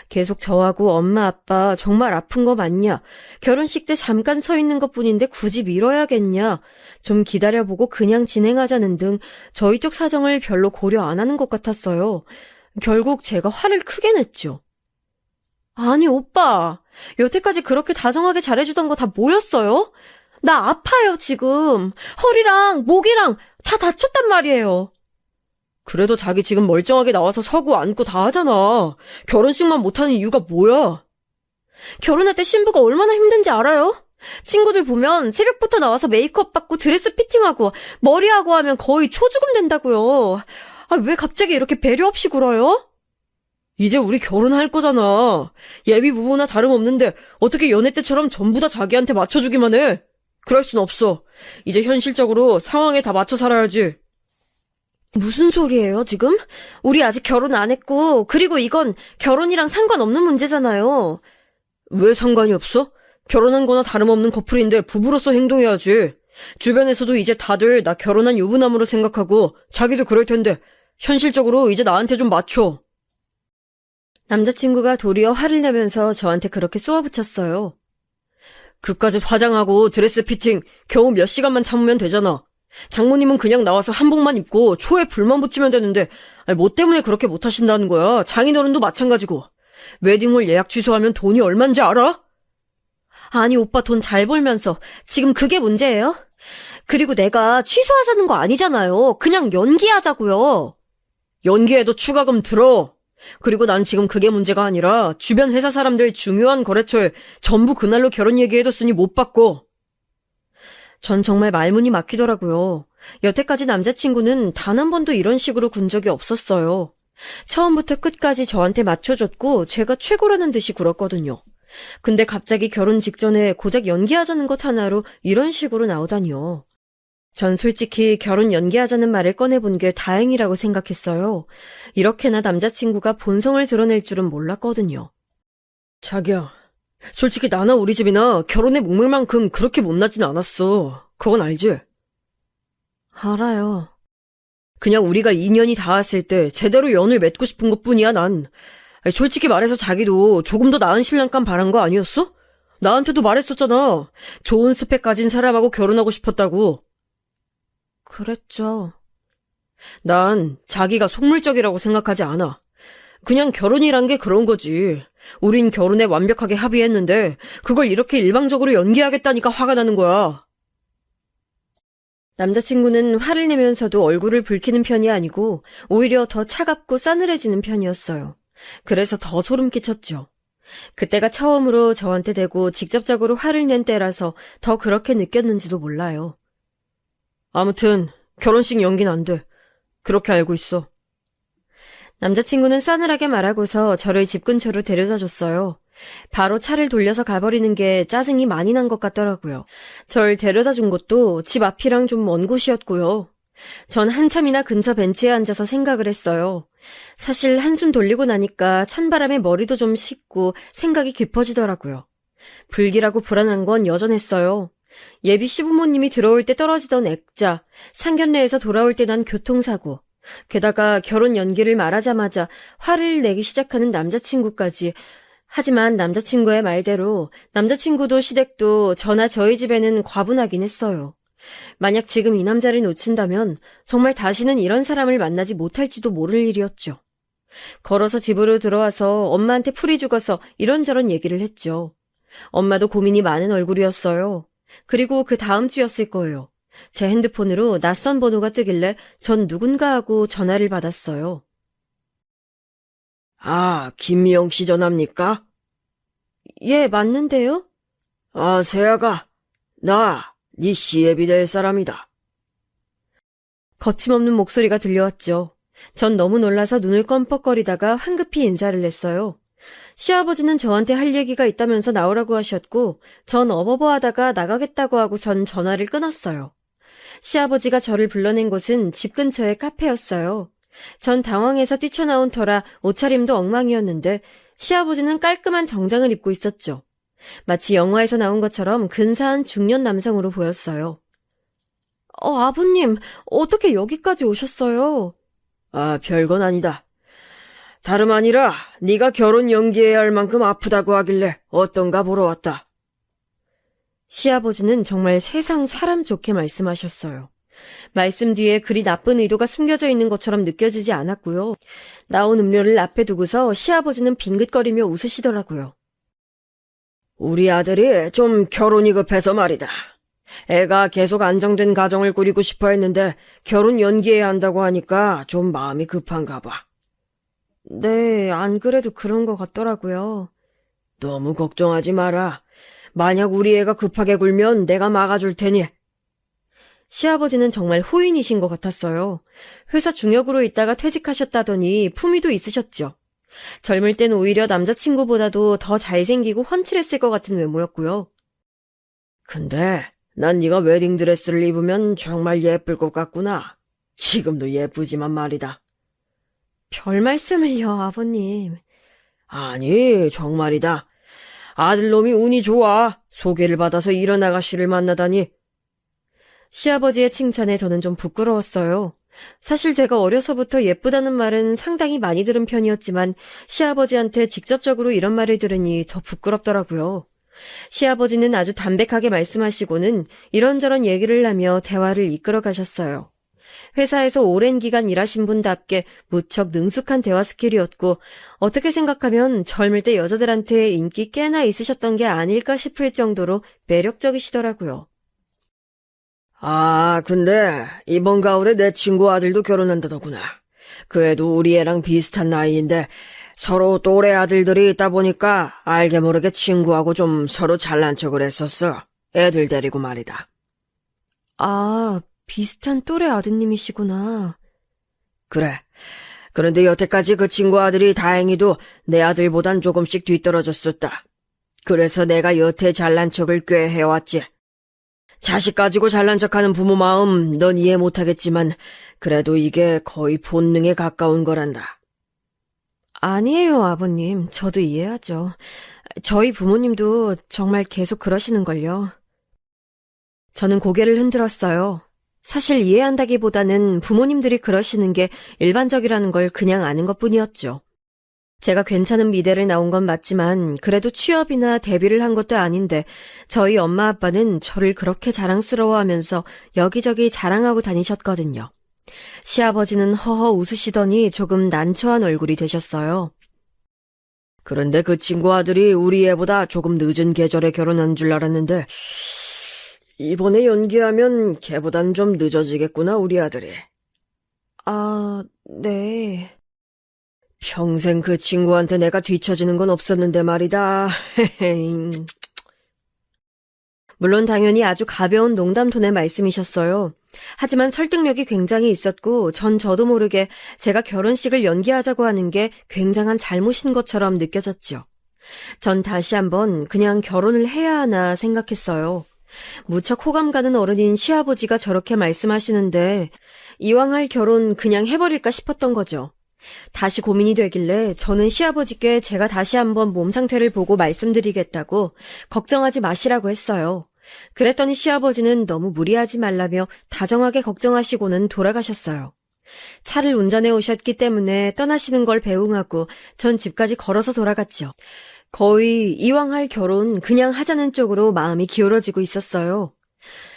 B: 계속 저하고 엄마 아빠 정말 아픈 거 맞냐? 결혼식 때 잠깐 서 있는 것뿐인데 굳이 미뤄야겠냐? 좀 기다려보고 그냥 진행하자는 등 저희 쪽 사정을 별로 고려 안 하는 것 같았어요. 결국 제가 화를 크게 냈죠. 아니 오빠, 여태까지 그렇게 다정하게 잘해주던 거 다 뭐였어요? 나 아파요 지금. 허리랑 목이랑 다 다쳤단 말이에요. 그래도 자기 지금 멀쩡하게 나와서 서고 앉고 다 하잖아. 결혼식만 못하는 이유가 뭐야? 결혼할 때 신부가 얼마나 힘든지 알아요? 친구들 보면 새벽부터 나와서 메이크업 받고 드레스 피팅하고 머리하고 하면 거의 초죽음 된다고요. 아, 왜 갑자기 이렇게 배려 없이 굴어요? 이제 우리 결혼할 거잖아. 예비 부부나 다름없는데 어떻게 연애 때처럼 전부 다 자기한테 맞춰주기만 해? 그럴 순 없어. 이제 현실적으로 상황에 다 맞춰 살아야지. 무슨 소리예요, 지금? 우리 아직 결혼 안 했고, 그리고 이건 결혼이랑 상관없는 문제잖아요. 왜 상관이 없어? 결혼한 거나 다름없는 커플인데 부부로서 행동해야지. 주변에서도 이제 다들 나 결혼한 유부남으로 생각하고 자기도 그럴 텐데 현실적으로 이제 나한테 좀 맞춰. 남자친구가 도리어 화를 내면서 저한테 그렇게 쏘아붙였어요. 그까짓 화장하고 드레스 피팅 겨우 몇 시간만 참으면 되잖아. 장모님은 그냥 나와서 한복만 입고 초에 불만 붙이면 되는데 뭐 때문에 그렇게 못하신다는 거야. 장인어른도 마찬가지고. 웨딩홀 예약 취소하면 돈이 얼만지 알아? 아니 오빠 돈 잘 벌면서 지금 그게 문제예요? 그리고 내가 취소하자는 거 아니잖아요. 그냥 연기하자고요. 연기해도 추가금 들어. 그리고 난 지금 그게 문제가 아니라 주변 회사 사람들 중요한 거래처에 전부 그날로 결혼 얘기해뒀으니 못 받고. 전 정말 말문이 막히더라고요. 여태까지 남자친구는 단 한 번도 이런 식으로 군 적이 없었어요. 처음부터 끝까지 저한테 맞춰줬고 제가 최고라는 듯이 굴었거든요. 근데 갑자기 결혼 직전에 고작 연기하자는 것 하나로 이런 식으로 나오다니요. 전 솔직히 결혼 연기하자는 말을 꺼내본 게 다행이라고 생각했어요. 이렇게나 남자친구가 본성을 드러낼 줄은 몰랐거든요. 자기야, 솔직히 나나 우리 집이나 결혼의 목매만큼 그렇게 못나진 않았어. 그건 알지? 알아요. 그냥 우리가 인연이 닿았을 때 제대로 연을 맺고 싶은 것뿐이야, 난. 솔직히 말해서 자기도 조금 더 나은 신랑감 바란 거 아니었어? 나한테도 말했었잖아. 좋은 스펙 가진 사람하고 결혼하고 싶었다고. 그랬죠. 난 자기가 속물적이라고 생각하지 않아. 그냥 결혼이란 게 그런 거지. 우린 결혼에 완벽하게 합의했는데 그걸 이렇게 일방적으로 연기하겠다니까 화가 나는 거야. 남자친구는 화를 내면서도 얼굴을 붉히는 편이 아니고 오히려 더 차갑고 싸늘해지는 편이었어요. 그래서 더 소름 끼쳤죠. 그때가 처음으로 저한테 대고 직접적으로 화를 낸 때라서 더 그렇게 느꼈는지도 몰라요. 아무튼 결혼식 연기는 안 돼. 그렇게 알고 있어. 남자친구는 싸늘하게 말하고서 저를 집 근처로 데려다 줬어요. 바로 차를 돌려서 가버리는 게 짜증이 많이 난 것 같더라고요. 절 데려다 준 곳도 집 앞이랑 좀 먼 곳이었고요. 전 한참이나 근처 벤치에 앉아서 생각을 했어요. 사실 한숨 돌리고 나니까 찬바람에 머리도 좀 식고 생각이 깊어지더라고요. 불길하고 불안한 건 여전했어요. 예비 시부모님이 들어올 때 떨어지던 액자, 상견례에서 돌아올 때 난 교통사고, 게다가 결혼 연기를 말하자마자 화를 내기 시작하는 남자친구까지. 하지만 남자친구의 말대로 남자친구도 시댁도 저나 저희 집에는 과분하긴 했어요. 만약 지금 이 남자를 놓친다면 정말 다시는 이런 사람을 만나지 못할지도 모를 일이었죠. 걸어서 집으로 들어와서 엄마한테 풀이 죽어서 이런저런 얘기를 했죠. 엄마도 고민이 많은 얼굴이었어요. 그리고 그 다음 주였을 거예요. 제 핸드폰으로 낯선 번호가 뜨길래 전 누군가 하고 전화를 받았어요.
C: 아, 김미영 씨 전화입니까?
B: 예, 맞는데요?
C: 아, 세아가, 나, 네 시애비 될 사람이다.
B: 거침없는 목소리가 들려왔죠. 전 너무 놀라서 눈을 껌뻑거리다가 황급히 인사를 했어요. 시아버지는 저한테 할 얘기가 있다면서 나오라고 하셨고 전 어버버하다가 나가겠다고 하고선 전화를 끊었어요. 시아버지가 저를 불러낸 곳은 집 근처의 카페였어요. 전 당황해서 뛰쳐나온 터라 옷차림도 엉망이었는데 시아버지는 깔끔한 정장을 입고 있었죠. 마치 영화에서 나온 것처럼 근사한 중년 남성으로 보였어요. 아버님, 어떻게 여기까지 오셨어요?
C: 아, 별건 아니다. 다름 아니라 네가 결혼 연기해야 할 만큼 아프다고 하길래 어떤가 보러 왔다.
B: 시아버지는 정말 세상 사람 좋게 말씀하셨어요. 말씀 뒤에 그리 나쁜 의도가 숨겨져 있는 것처럼 느껴지지 않았고요. 나온 음료를 앞에 두고서 시아버지는 빙긋거리며 웃으시더라고요.
C: 우리 아들이 좀 결혼이 급해서 말이다. 애가 계속 안정된 가정을 꾸리고 싶어 했는데 결혼 연기해야 한다고 하니까 좀 마음이 급한가 봐.
B: 네, 안 그래도 그런 것 같더라고요.
C: 너무 걱정하지 마라. 만약 우리 애가 급하게 굴면 내가 막아줄 테니.
B: 시아버지는 정말 호인이신 것 같았어요. 회사 중역으로 있다가 퇴직하셨다더니 품위도 있으셨죠. 젊을 땐 오히려 남자친구보다도 더 잘생기고 훤칠했을 것 같은 외모였고요.
C: 근데 난 네가 웨딩드레스를 입으면 정말 예쁠 것 같구나. 지금도 예쁘지만 말이다.
B: 별 말씀을요, 아버님.
C: 아니, 정말이다. 아들놈이 운이 좋아. 소개를 받아서 이런 아가씨를 만나다니.
B: 시아버지의 칭찬에 저는 좀 부끄러웠어요. 사실 제가 어려서부터 예쁘다는 말은 상당히 많이 들은 편이었지만 시아버지한테 직접적으로 이런 말을 들으니 더 부끄럽더라고요. 시아버지는 아주 담백하게 말씀하시고는 이런저런 얘기를 하며 대화를 이끌어 가셨어요. 회사에서 오랜 기간 일하신 분답게 무척 능숙한 대화 스킬이었고 어떻게 생각하면 젊을 때 여자들한테 인기 꽤나 있으셨던 게 아닐까 싶을 정도로 매력적이시더라고요.
C: 아, 근데 이번 가을에 내 친구 아들도 결혼한다더구나. 그 애도 우리 애랑 비슷한 나이인데 서로 또래 아들들이 있다 보니까 알게 모르게 친구하고 좀 서로 잘난 척을 했었어. 애들 데리고 말이다.
B: 아, 비슷한 또래 아드님이시구나.
C: 그래. 그런데 여태까지 그 친구 아들이 다행히도 내 아들보단 조금씩 뒤떨어졌었다. 그래서 내가 여태 잘난 척을 꽤 해왔지. 자식 가지고 잘난 척하는 부모 마음 넌 이해 못하겠지만 그래도 이게 거의 본능에 가까운 거란다.
B: 아니에요, 아버님. 저도 이해하죠. 저희 부모님도 정말 계속 그러시는걸요. 저는 고개를 흔들었어요. 사실 이해한다기보다는 부모님들이 그러시는 게 일반적이라는 걸 그냥 아는 것뿐이었죠. 제가 괜찮은 미대를 나온 건 맞지만 그래도 취업이나 데뷔를 한 것도 아닌데 저희 엄마 아빠는 저를 그렇게 자랑스러워하면서 여기저기 자랑하고 다니셨거든요. 시아버지는 허허 웃으시더니 조금 난처한 얼굴이 되셨어요.
C: 그런데 그 친구 아들이 우리 애보다 조금 늦은 계절에 결혼한 줄 알았는데 이번에 연기하면 걔보단 좀 늦어지겠구나 우리 아들이.
B: 아, 네.
C: 평생 그 친구한테 내가 뒤처지는 건 없었는데 말이다.
B: 물론 당연히 아주 가벼운 농담 톤의 말씀이셨어요. 하지만 설득력이 굉장히 있었고 저도 모르게 제가 결혼식을 연기하자고 하는 게 굉장한 잘못인 것처럼 느껴졌죠. 전 다시 한번 그냥 결혼을 해야 하나 생각했어요. 무척 호감 가는 어른인 시아버지가 저렇게 말씀하시는데 이왕 할 결혼 그냥 해버릴까 싶었던 거죠. 다시 고민이 되길래 저는 시아버지께 제가 다시 한번 몸 상태를 보고 말씀드리겠다고 걱정하지 마시라고 했어요. 그랬더니 시아버지는 너무 무리하지 말라며 다정하게 걱정하시고는 돌아가셨어요. 차를 운전해 오셨기 때문에 떠나시는 걸 배웅하고 전 집까지 걸어서 돌아갔죠. 거의 이왕 할 결혼 그냥 하자는 쪽으로 마음이 기울어지고 있었어요.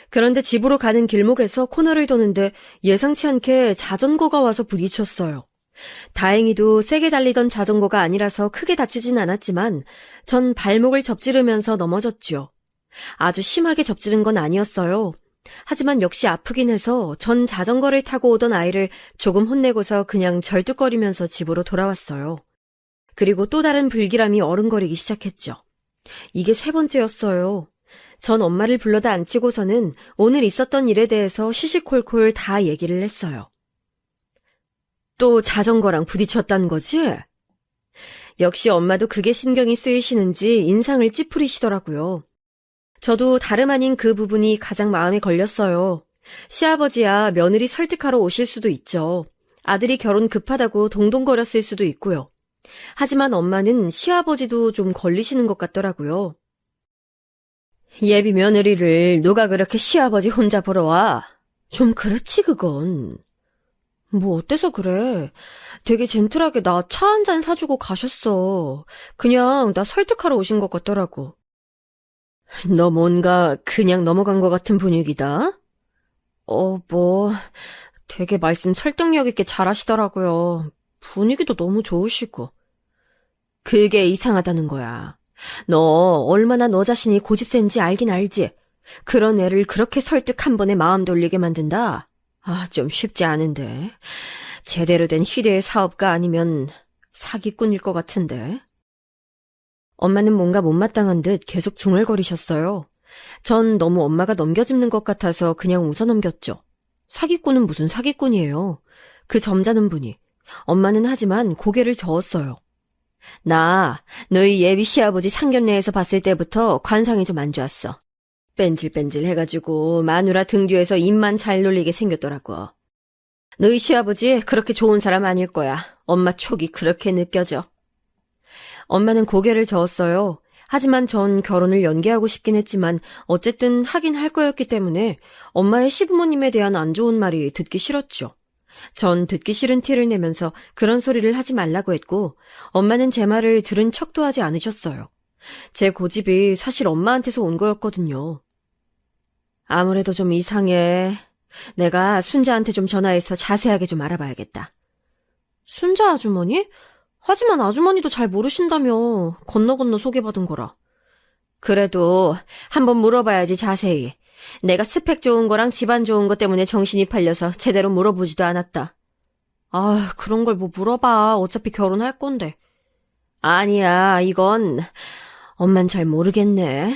B: 그런데 집으로 가는 길목에서 코너를 도는데 예상치 않게 자전거가 와서 부딪혔어요. 다행히도 세게 달리던 자전거가 아니라서 크게 다치진 않았지만 전 발목을 접지르면서 넘어졌죠. 아주 심하게 접지른 건 아니었어요. 하지만 역시 아프긴 해서 전 자전거를 타고 오던 아이를 조금 혼내고서 그냥 절뚝거리면서 집으로 돌아왔어요. 그리고 또 다른 불길함이 어른거리기 시작했죠. 이게 3번째였어요. 전 엄마를 불러다 앉히고서는 오늘 있었던 일에 대해서 시시콜콜 다 얘기를 했어요. 또 자전거랑 부딪혔다는 거지? 역시 엄마도 그게 신경이 쓰이시는지 인상을 찌푸리시더라고요. 저도 다름 아닌 그 부분이 가장 마음에 걸렸어요. 시아버지야 며느리 설득하러 오실 수도 있죠. 아들이 결혼 급하다고 동동거렸을 수도 있고요. 하지만 엄마는 시아버지도 좀 걸리시는 것 같더라고요. 예비 며느리를 누가 그렇게 시아버지 혼자 보러 와? 좀 그렇지 그건.
C: 뭐 어때서 그래? 되게 젠틀하게 나 차 한 잔 사주고 가셨어. 그냥 나 설득하러 오신 것 같더라고. 너 뭔가 그냥 넘어간 것 같은 분위기다? 뭐, 되게 말씀 설득력 있게 잘하시더라고요. 분위기도 너무 좋으시고. 그게 이상하다는 거야. 너 얼마나 너 자신이 고집센지 알긴 알지? 그런 애를 그렇게 설득 한 번에 마음 돌리게 만든다? 좀 쉽지 않은데. 제대로 된 희대의 사업가 아니면 사기꾼일 것 같은데. 엄마는 뭔가 못마땅한 듯 계속 중얼거리셨어요. 전 너무 엄마가 넘겨짚는 것 같아서 그냥 웃어넘겼죠. 사기꾼은 무슨 사기꾼이에요. 그 점잖은 분이. 엄마는 하지만 고개를 저었어요. 나 너희 예비 시아버지 상견례에서 봤을 때부터 관상이 좀 안 좋았어. 뺀질뺀질 해가지고 마누라 등 뒤에서 입만 잘 놀리게 생겼더라고. 너희 시아버지 그렇게 좋은 사람 아닐 거야. 엄마 촉이 그렇게 느껴져. 엄마는 고개를 저었어요. 하지만 전 결혼을 연기하고 싶긴 했지만 어쨌든 하긴 할 거였기 때문에 엄마의 시부모님에 대한 안 좋은 말이 듣기 싫었죠. 전 듣기 싫은 티를 내면서 그런 소리를 하지 말라고 했고 엄마는 제 말을 들은 척도 하지 않으셨어요. 제 고집이 사실 엄마한테서 온 거였거든요. 아무래도 좀 이상해. 내가 순자한테 좀 전화해서 자세하게 좀 알아봐야겠다. 순자 아주머니? 하지만 아주머니도 잘 모르신다며. 건너 소개받은 거라. 그래도 한번 물어봐야지 자세히. 내가 스펙 좋은 거랑 집안 좋은 거 때문에 정신이 팔려서 제대로 물어보지도 않았다. 그런 걸 뭐 물어봐. 어차피 결혼할 건데. 아니야, 이건 엄만 잘 모르겠네.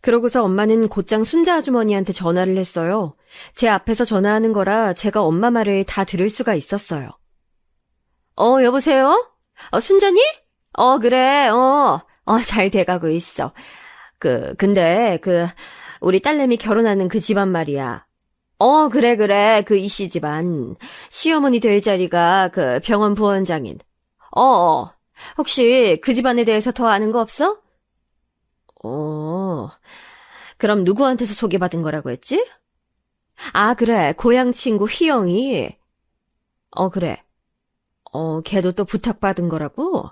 C: 그러고서 엄마는 곧장 순자 아주머니한테 전화를 했어요. 제 앞에서 전화하는 거라 제가 엄마 말을 다 들을 수가 있었어요. 여보세요? 순자니? 그래, 잘 돼가고 있어. 근데, 우리 딸내미 결혼하는 그 집안 말이야. 그래, 그 이씨 집안. 시어머니 될 자리가 그 병원 부원장인. 혹시 그 집안에 대해서 더 아는 거 없어? 그럼 누구한테서 소개받은 거라고 했지? 그래, 고향 친구 희영이. 그래. 걔도 또 부탁받은 거라고?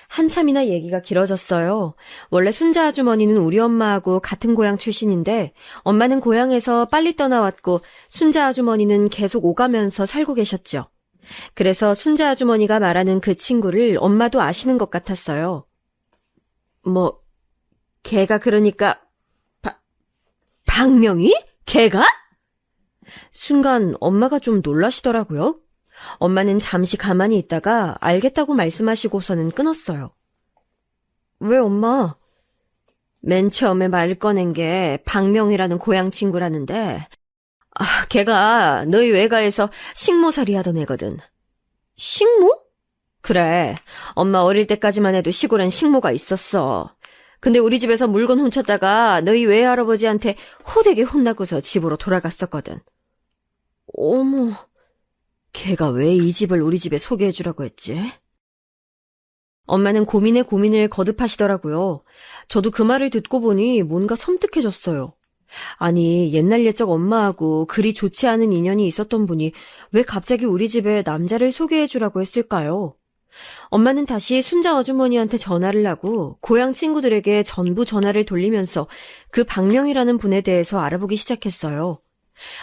C: 한참이나 얘기가 길어졌어요. 원래 순자 아주머니는 우리 엄마하고 같은 고향 출신인데 엄마는 고향에서 빨리 떠나왔고 순자 아주머니는 계속 오가면서 살고 계셨죠. 그래서 순자 아주머니가 말하는 그 친구를 엄마도 아시는 것 같았어요. 걔가 그러니까 박명희? 걔가? 순간 엄마가 좀 놀라시더라고요. 엄마는 잠시 가만히 있다가 알겠다고 말씀하시고서는 끊었어요. 왜 엄마? 맨 처음에 말 꺼낸 게 박명희라는 고향 친구라는데 걔가 너희 외가에서 식모살이 하던 애거든. 식모? 그래, 엄마 어릴 때까지만 해도 시골엔 식모가 있었어. 근데 우리 집에서 물건 훔쳤다가 너희 외할아버지한테 호되게 혼나고서 집으로 돌아갔었거든. 어머... 걔가 왜 이 집을 우리 집에 소개해주라고 했지? 엄마는 고민에 고민을 거듭하시더라고요. 저도 그 말을 듣고 보니 뭔가 섬뜩해졌어요. 아니, 옛날 옛적 엄마하고 그리 좋지 않은 인연이 있었던 분이 왜 갑자기 우리 집에 남자를 소개해주라고 했을까요? 엄마는 다시 순자 아주머니한테 전화를 하고 고향 친구들에게 전부 전화를 돌리면서 그 박명이라는 분에 대해서 알아보기 시작했어요.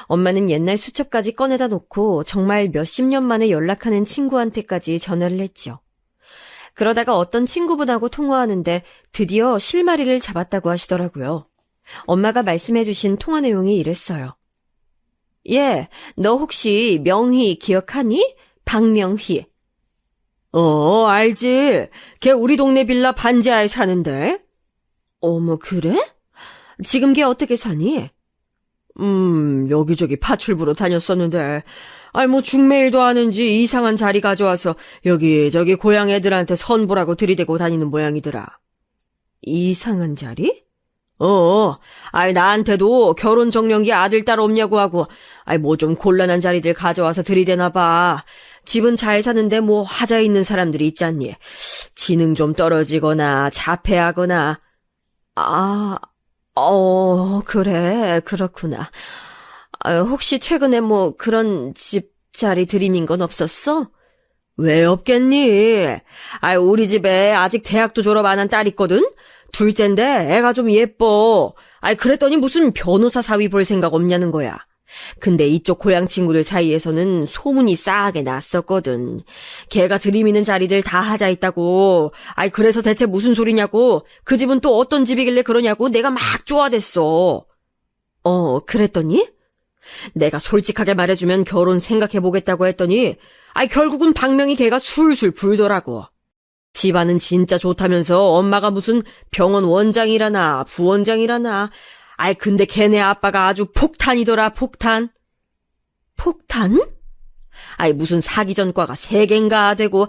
C: 엄마는 옛날 수첩까지 꺼내다 놓고 정말 몇십 년 만에 연락하는 친구한테까지 전화를 했죠. 그러다가 어떤 친구분하고 통화하는데 드디어 실마리를 잡았다고 하시더라고요. 엄마가 말씀해 주신 통화 내용이 이랬어요. 너 혹시 명희 기억하니? 박명희. 알지. 걔 우리 동네 빌라 반지하에 사는데. 어머, 그래? 지금 걔 어떻게 사니? 여기저기 파출부로 다녔었는데, 중매일도 하는지 이상한 자리 가져와서 여기저기 고향 애들한테 선보라고 들이대고 다니는 모양이더라. 이상한 자리? 나한테도 결혼 정년기 아들, 딸 없냐고 하고, 좀 곤란한 자리들 가져와서 들이대나 봐. 집은 잘 사는데 하자 있는 사람들이 있잖니. 지능 좀 떨어지거나 자폐하거나. 그래, 그렇구나.
B: 혹시 최근에 뭐 그런 집 자리 들이민 건 없었어?
C: 왜 없겠니? 우리 집에 아직 대학도 졸업 안 한 딸 있거든? 둘째인데 애가 좀 예뻐. 그랬더니 무슨 변호사 사위 볼 생각 없냐는 거야. 근데 이쪽 고향 친구들 사이에서는 소문이 싸하게 났었거든. 걔가 들이미는 자리들 다 하자 있다고. 그래서 대체 무슨 소리냐고. 그 집은 또 어떤 집이길래 그러냐고 내가 막 쪼아댔어.
B: 그랬더니?
C: 내가 솔직하게 말해주면 결혼 생각해보겠다고 했더니 결국은 박명희 걔가 술술 불더라고. 집안은 진짜 좋다면서 엄마가 무슨 병원 원장이라나 부원장이라나. 근데 걔네 아빠가 아주 폭탄이더라, 폭탄.
B: 폭탄?
C: 무슨 사기 전과가 3개인가 되고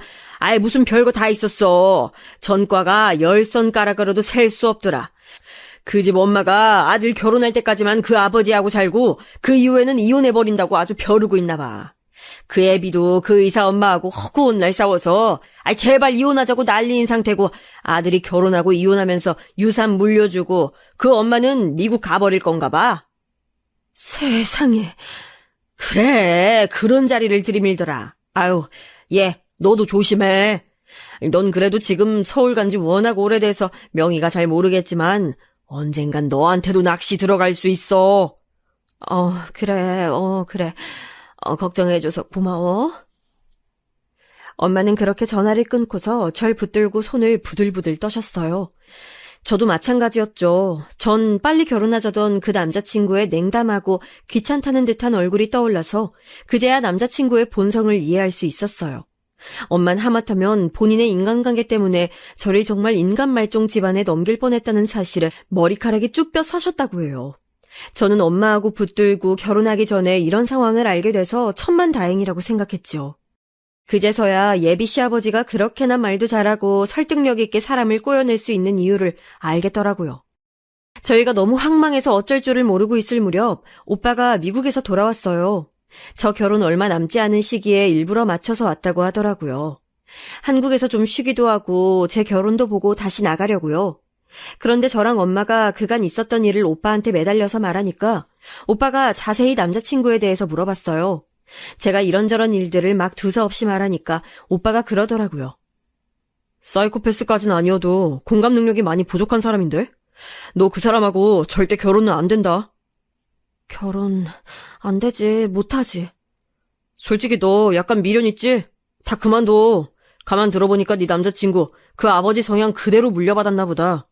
C: 무슨 별거 다 있었어. 전과가 10손가락으로도 셀 수 없더라. 그 집 엄마가 아들 결혼할 때까지만 그 아버지하고 살고 그 이후에는 이혼해버린다고 아주 벼르고 있나 봐. 그 애비도 그 의사 엄마하고 허구한 날 싸워서 제발 이혼하자고 난리인 상태고 아들이 결혼하고 이혼하면서 유산 물려주고 그 엄마는 미국 가버릴 건가 봐.
B: 세상에.
C: 그래, 그런 자리를 들이밀더라. 얘, 너도 조심해. 넌 그래도 지금 서울 간지 워낙 오래돼서 명의가 잘 모르겠지만 언젠간 너한테도 낚시 들어갈 수 있어.
B: 그래. 걱정해줘서 고마워. 엄마는 그렇게 전화를 끊고서 절 붙들고 손을 부들부들 떠셨어요. 저도 마찬가지였죠. 전 빨리 결혼하자던 그 남자친구의 냉담하고 귀찮다는 듯한 얼굴이 떠올라서 그제야 남자친구의 본성을 이해할 수 있었어요. 엄만 하마터면 본인의 인간관계 때문에 저를 정말 인간 말종 집안에 넘길 뻔했다는 사실에 머리카락이 쭉 뼈 사셨다고 해요. 저는 엄마하고 붙들고 결혼하기 전에 이런 상황을 알게 돼서 천만다행이라고 생각했죠. 그제서야 예비 시아버지가 그렇게나 말도 잘하고 설득력 있게 사람을 꼬여낼 수 있는 이유를 알겠더라고요. 저희가 너무 황망해서 어쩔 줄을 모르고 있을 무렵 오빠가 미국에서 돌아왔어요. 저 결혼 얼마 남지 않은 시기에 일부러 맞춰서 왔다고 하더라고요. 한국에서 좀 쉬기도 하고 제 결혼도 보고 다시 나가려고요. 그런데 저랑 엄마가 그간 있었던 일을 오빠한테 매달려서 말하니까 오빠가 자세히 남자친구에 대해서 물어봤어요. 제가 이런저런 일들을 막 두서없이 말하니까 오빠가 그러더라고요.
C: 사이코패스까진 아니어도 공감 능력이 많이 부족한 사람인데? 너 그 사람하고 절대 결혼은 안 된다.
B: 결혼 안 되지, 못하지.
C: 솔직히 너 약간 미련 있지? 다 그만둬. 가만 들어보니까 네 남자친구 그 아버지 성향 그대로 물려받았나 보다.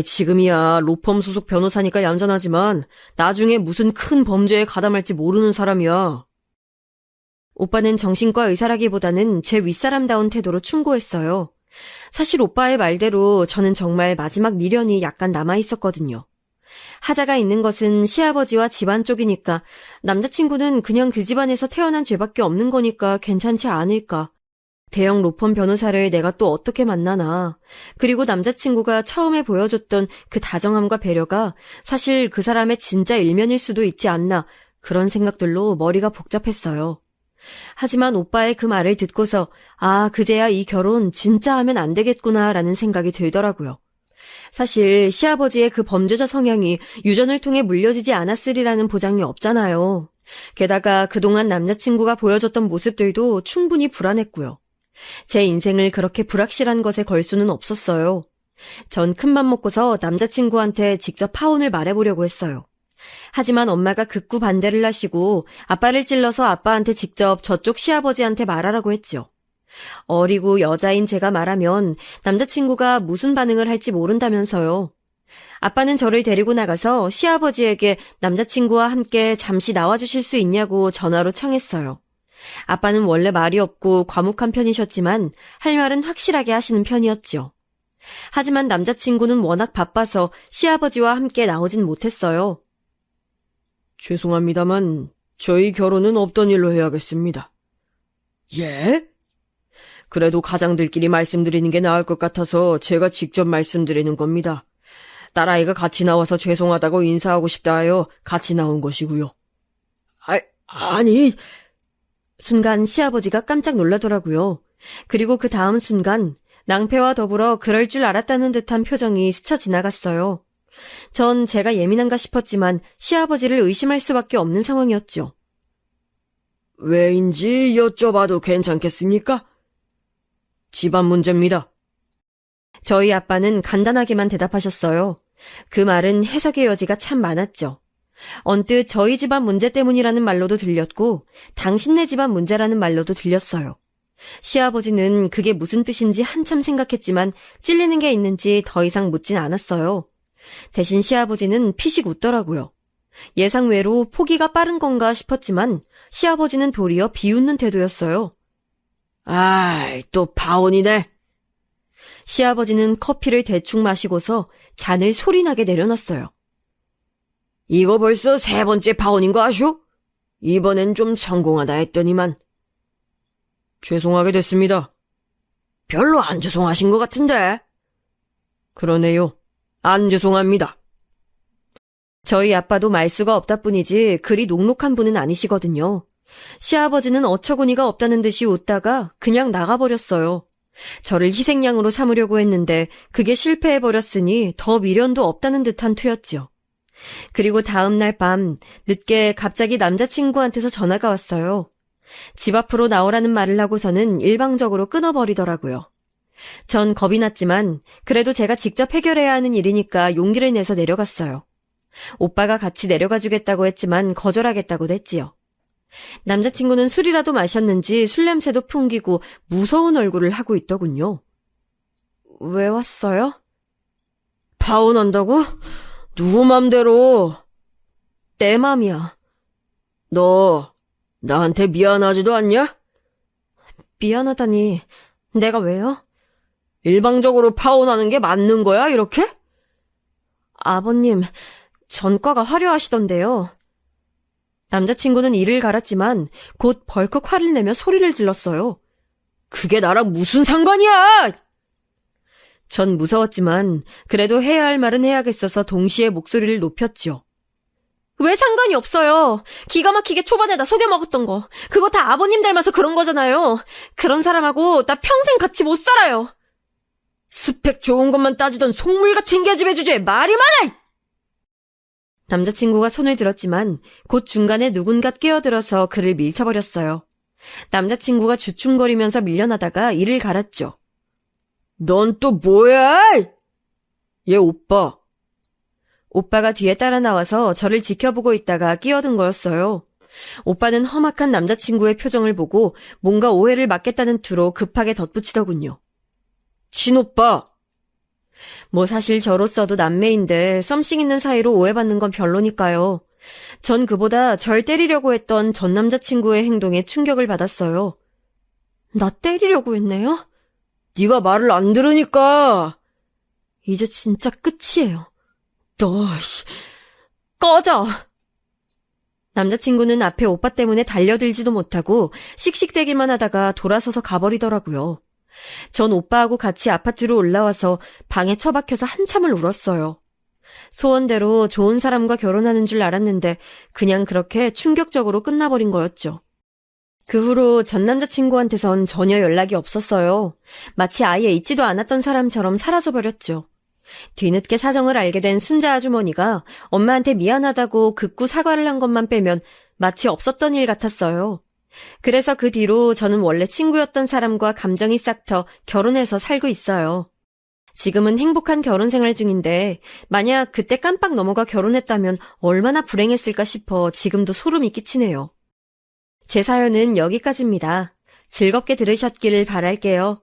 C: 지금이야 로펌 소속 변호사니까 얌전하지만 나중에 무슨 큰 범죄에 가담할지 모르는 사람이야.
B: 오빠는 정신과 의사라기보다는 제 윗사람다운 태도로 충고했어요. 사실 오빠의 말대로 저는 정말 마지막 미련이 약간 남아있었거든요. 하자가 있는 것은 시아버지와 집안 쪽이니까 남자친구는 그냥 그 집안에서 태어난 죄밖에 없는 거니까 괜찮지 않을까. 대형 로펌 변호사를 내가 또 어떻게 만나나. 그리고 남자친구가 처음에 보여줬던 그 다정함과 배려가 사실 그 사람의 진짜 일면일 수도 있지 않나. 그런 생각들로 머리가 복잡했어요. 하지만 오빠의 그 말을 듣고서 그제야 이 결혼 진짜 하면 안 되겠구나라는 생각이 들더라고요. 사실 시아버지의 그 범죄자 성향이 유전을 통해 물려지지 않았으리라는 보장이 없잖아요. 게다가 그동안 남자친구가 보여줬던 모습들도 충분히 불안했고요. 제 인생을 그렇게 불확실한 것에 걸 수는 없었어요. 전 큰맘 먹고서 남자친구한테 직접 파혼을 말해보려고 했어요. 하지만 엄마가 극구 반대를 하시고 아빠를 찔러서 아빠한테 직접 저쪽 시아버지한테 말하라고 했죠. 어리고 여자인 제가 말하면 남자친구가 무슨 반응을 할지 모른다면서요. 아빠는 저를 데리고 나가서 시아버지에게 남자친구와 함께 잠시 나와주실 수 있냐고 전화로 청했어요. 아빠는 원래 말이 없고 과묵한 편이셨지만 할 말은 확실하게 하시는 편이었죠. 하지만 남자친구는 워낙 바빠서 시아버지와 함께 나오진 못했어요.
C: 죄송합니다만 저희 결혼은 없던 일로 해야겠습니다. 예? 그래도 가장들끼리 말씀드리는 게 나을 것 같아서 제가 직접 말씀드리는 겁니다. 딸아이가 같이 나와서 죄송하다고 인사하고 싶다 하여 같이 나온 것이고요. 아니...
B: 순간 시아버지가 깜짝 놀라더라고요. 그리고 그 다음 순간 낭패와 더불어 그럴 줄 알았다는 듯한 표정이 스쳐 지나갔어요. 전 제가 예민한가 싶었지만 시아버지를 의심할 수밖에 없는 상황이었죠.
C: 왜인지 여쭤봐도 괜찮겠습니까? 집안 문제입니다.
B: 저희 아빠는 간단하게만 대답하셨어요. 그 말은 해석의 여지가 참 많았죠. 언뜻 저희 집안 문제 때문이라는 말로도 들렸고 당신네 집안 문제라는 말로도 들렸어요. 시아버지는 그게 무슨 뜻인지 한참 생각했지만 찔리는 게 있는지 더 이상 묻진 않았어요. 대신 시아버지는 피식 웃더라고요. 예상외로 포기가 빠른 건가 싶었지만 시아버지는 도리어 비웃는 태도였어요.
C: 아이, 또 파혼이네.
B: 시아버지는 커피를 대충 마시고서 잔을 소리나게 내려놨어요.
C: 이거 벌써 3번째 파혼인 거 아쇼? 이번엔 좀 성공하다 했더니만. 죄송하게 됐습니다. 별로 안 죄송하신 것 같은데. 그러네요. 안 죄송합니다.
B: 저희 아빠도 말수가 없다 뿐이지 그리 녹록한 분은 아니시거든요. 시아버지는 어처구니가 없다는 듯이 웃다가 그냥 나가버렸어요. 저를 희생양으로 삼으려고 했는데 그게 실패해버렸으니 더 미련도 없다는 듯한 투였죠. 그리고 다음 날 밤 늦게 갑자기 남자친구한테서 전화가 왔어요. 집 앞으로 나오라는 말을 하고서는 일방적으로 끊어버리더라고요. 전 겁이 났지만 그래도 제가 직접 해결해야 하는 일이니까 용기를 내서 내려갔어요. 오빠가 같이 내려가 주겠다고 했지만 거절하겠다고도 했지요. 남자친구는 술이라도 마셨는지 술 냄새도 풍기고 무서운 얼굴을 하고 있더군요. 왜 왔어요?
C: 파혼한다고? 누구 맘대로?
B: 내 맘이야.
C: 너 나한테 미안하지도 않냐?
B: 미안하다니. 내가 왜요?
C: 일방적으로 파혼하는 게 맞는 거야, 이렇게?
B: 아버님, 전과가 화려하시던데요. 남자친구는 이를 갈았지만 곧 벌컥 화를 내며 소리를 질렀어요.
C: 그게 나랑 무슨 상관이야!
B: 전 무서웠지만 그래도 해야 할 말은 해야겠어서 동시에 목소리를 높였죠. 왜 상관이 없어요. 기가 막히게 초반에 나 속여먹었던 거. 그거 다 아버님 닮아서 그런 거잖아요. 그런 사람하고 나 평생 같이 못 살아요.
C: 스펙 좋은 것만 따지던 속물 같은 계집애 주제에 말이 많아!
B: 남자친구가 손을 들었지만 곧 중간에 누군가 끼어들어서 그를 밀쳐버렸어요. 남자친구가 주춤거리면서 밀려나다가 이를 갈았죠.
C: 넌 또 뭐야? 얘 오빠.
B: 오빠가 뒤에 따라 나와서 저를 지켜보고 있다가 끼어든 거였어요. 오빠는 험악한 남자친구의 표정을 보고 뭔가 오해를 막겠다는 투로 급하게 덧붙이더군요.
C: 친오빠.
B: 뭐 사실 저로서도 남매인데 썸씽 있는 사이로 오해받는 건 별로니까요. 전 그보다 절 때리려고 했던 전 남자친구의 행동에 충격을 받았어요. 나 때리려고 했네요?
C: 네가 말을 안 들으니까.
B: 이제 진짜 끝이에요. 너, 꺼져! 남자친구는 앞에 오빠 때문에 달려들지도 못하고 씩씩대기만 하다가 돌아서서 가버리더라고요. 전 오빠하고 같이 아파트로 올라와서 방에 처박혀서 한참을 울었어요. 소원대로 좋은 사람과 결혼하는 줄 알았는데 그냥 그렇게 충격적으로 끝나버린 거였죠. 그 후로 전 남자친구한테선 전혀 연락이 없었어요. 마치 아예 있지도 않았던 사람처럼 사라져버렸죠. 뒤늦게 사정을 알게 된 순자 아주머니가 엄마한테 미안하다고 극구 사과를 한 것만 빼면 마치 없었던 일 같았어요. 그래서 그 뒤로 저는 원래 친구였던 사람과 감정이 싹 터 결혼해서 살고 있어요. 지금은 행복한 결혼 생활 중인데 만약 그때 깜빡 넘어가 결혼했다면 얼마나 불행했을까 싶어 지금도 소름이 끼치네요. 제 사연은 여기까지입니다. 즐겁게 들으셨기를 바랄게요.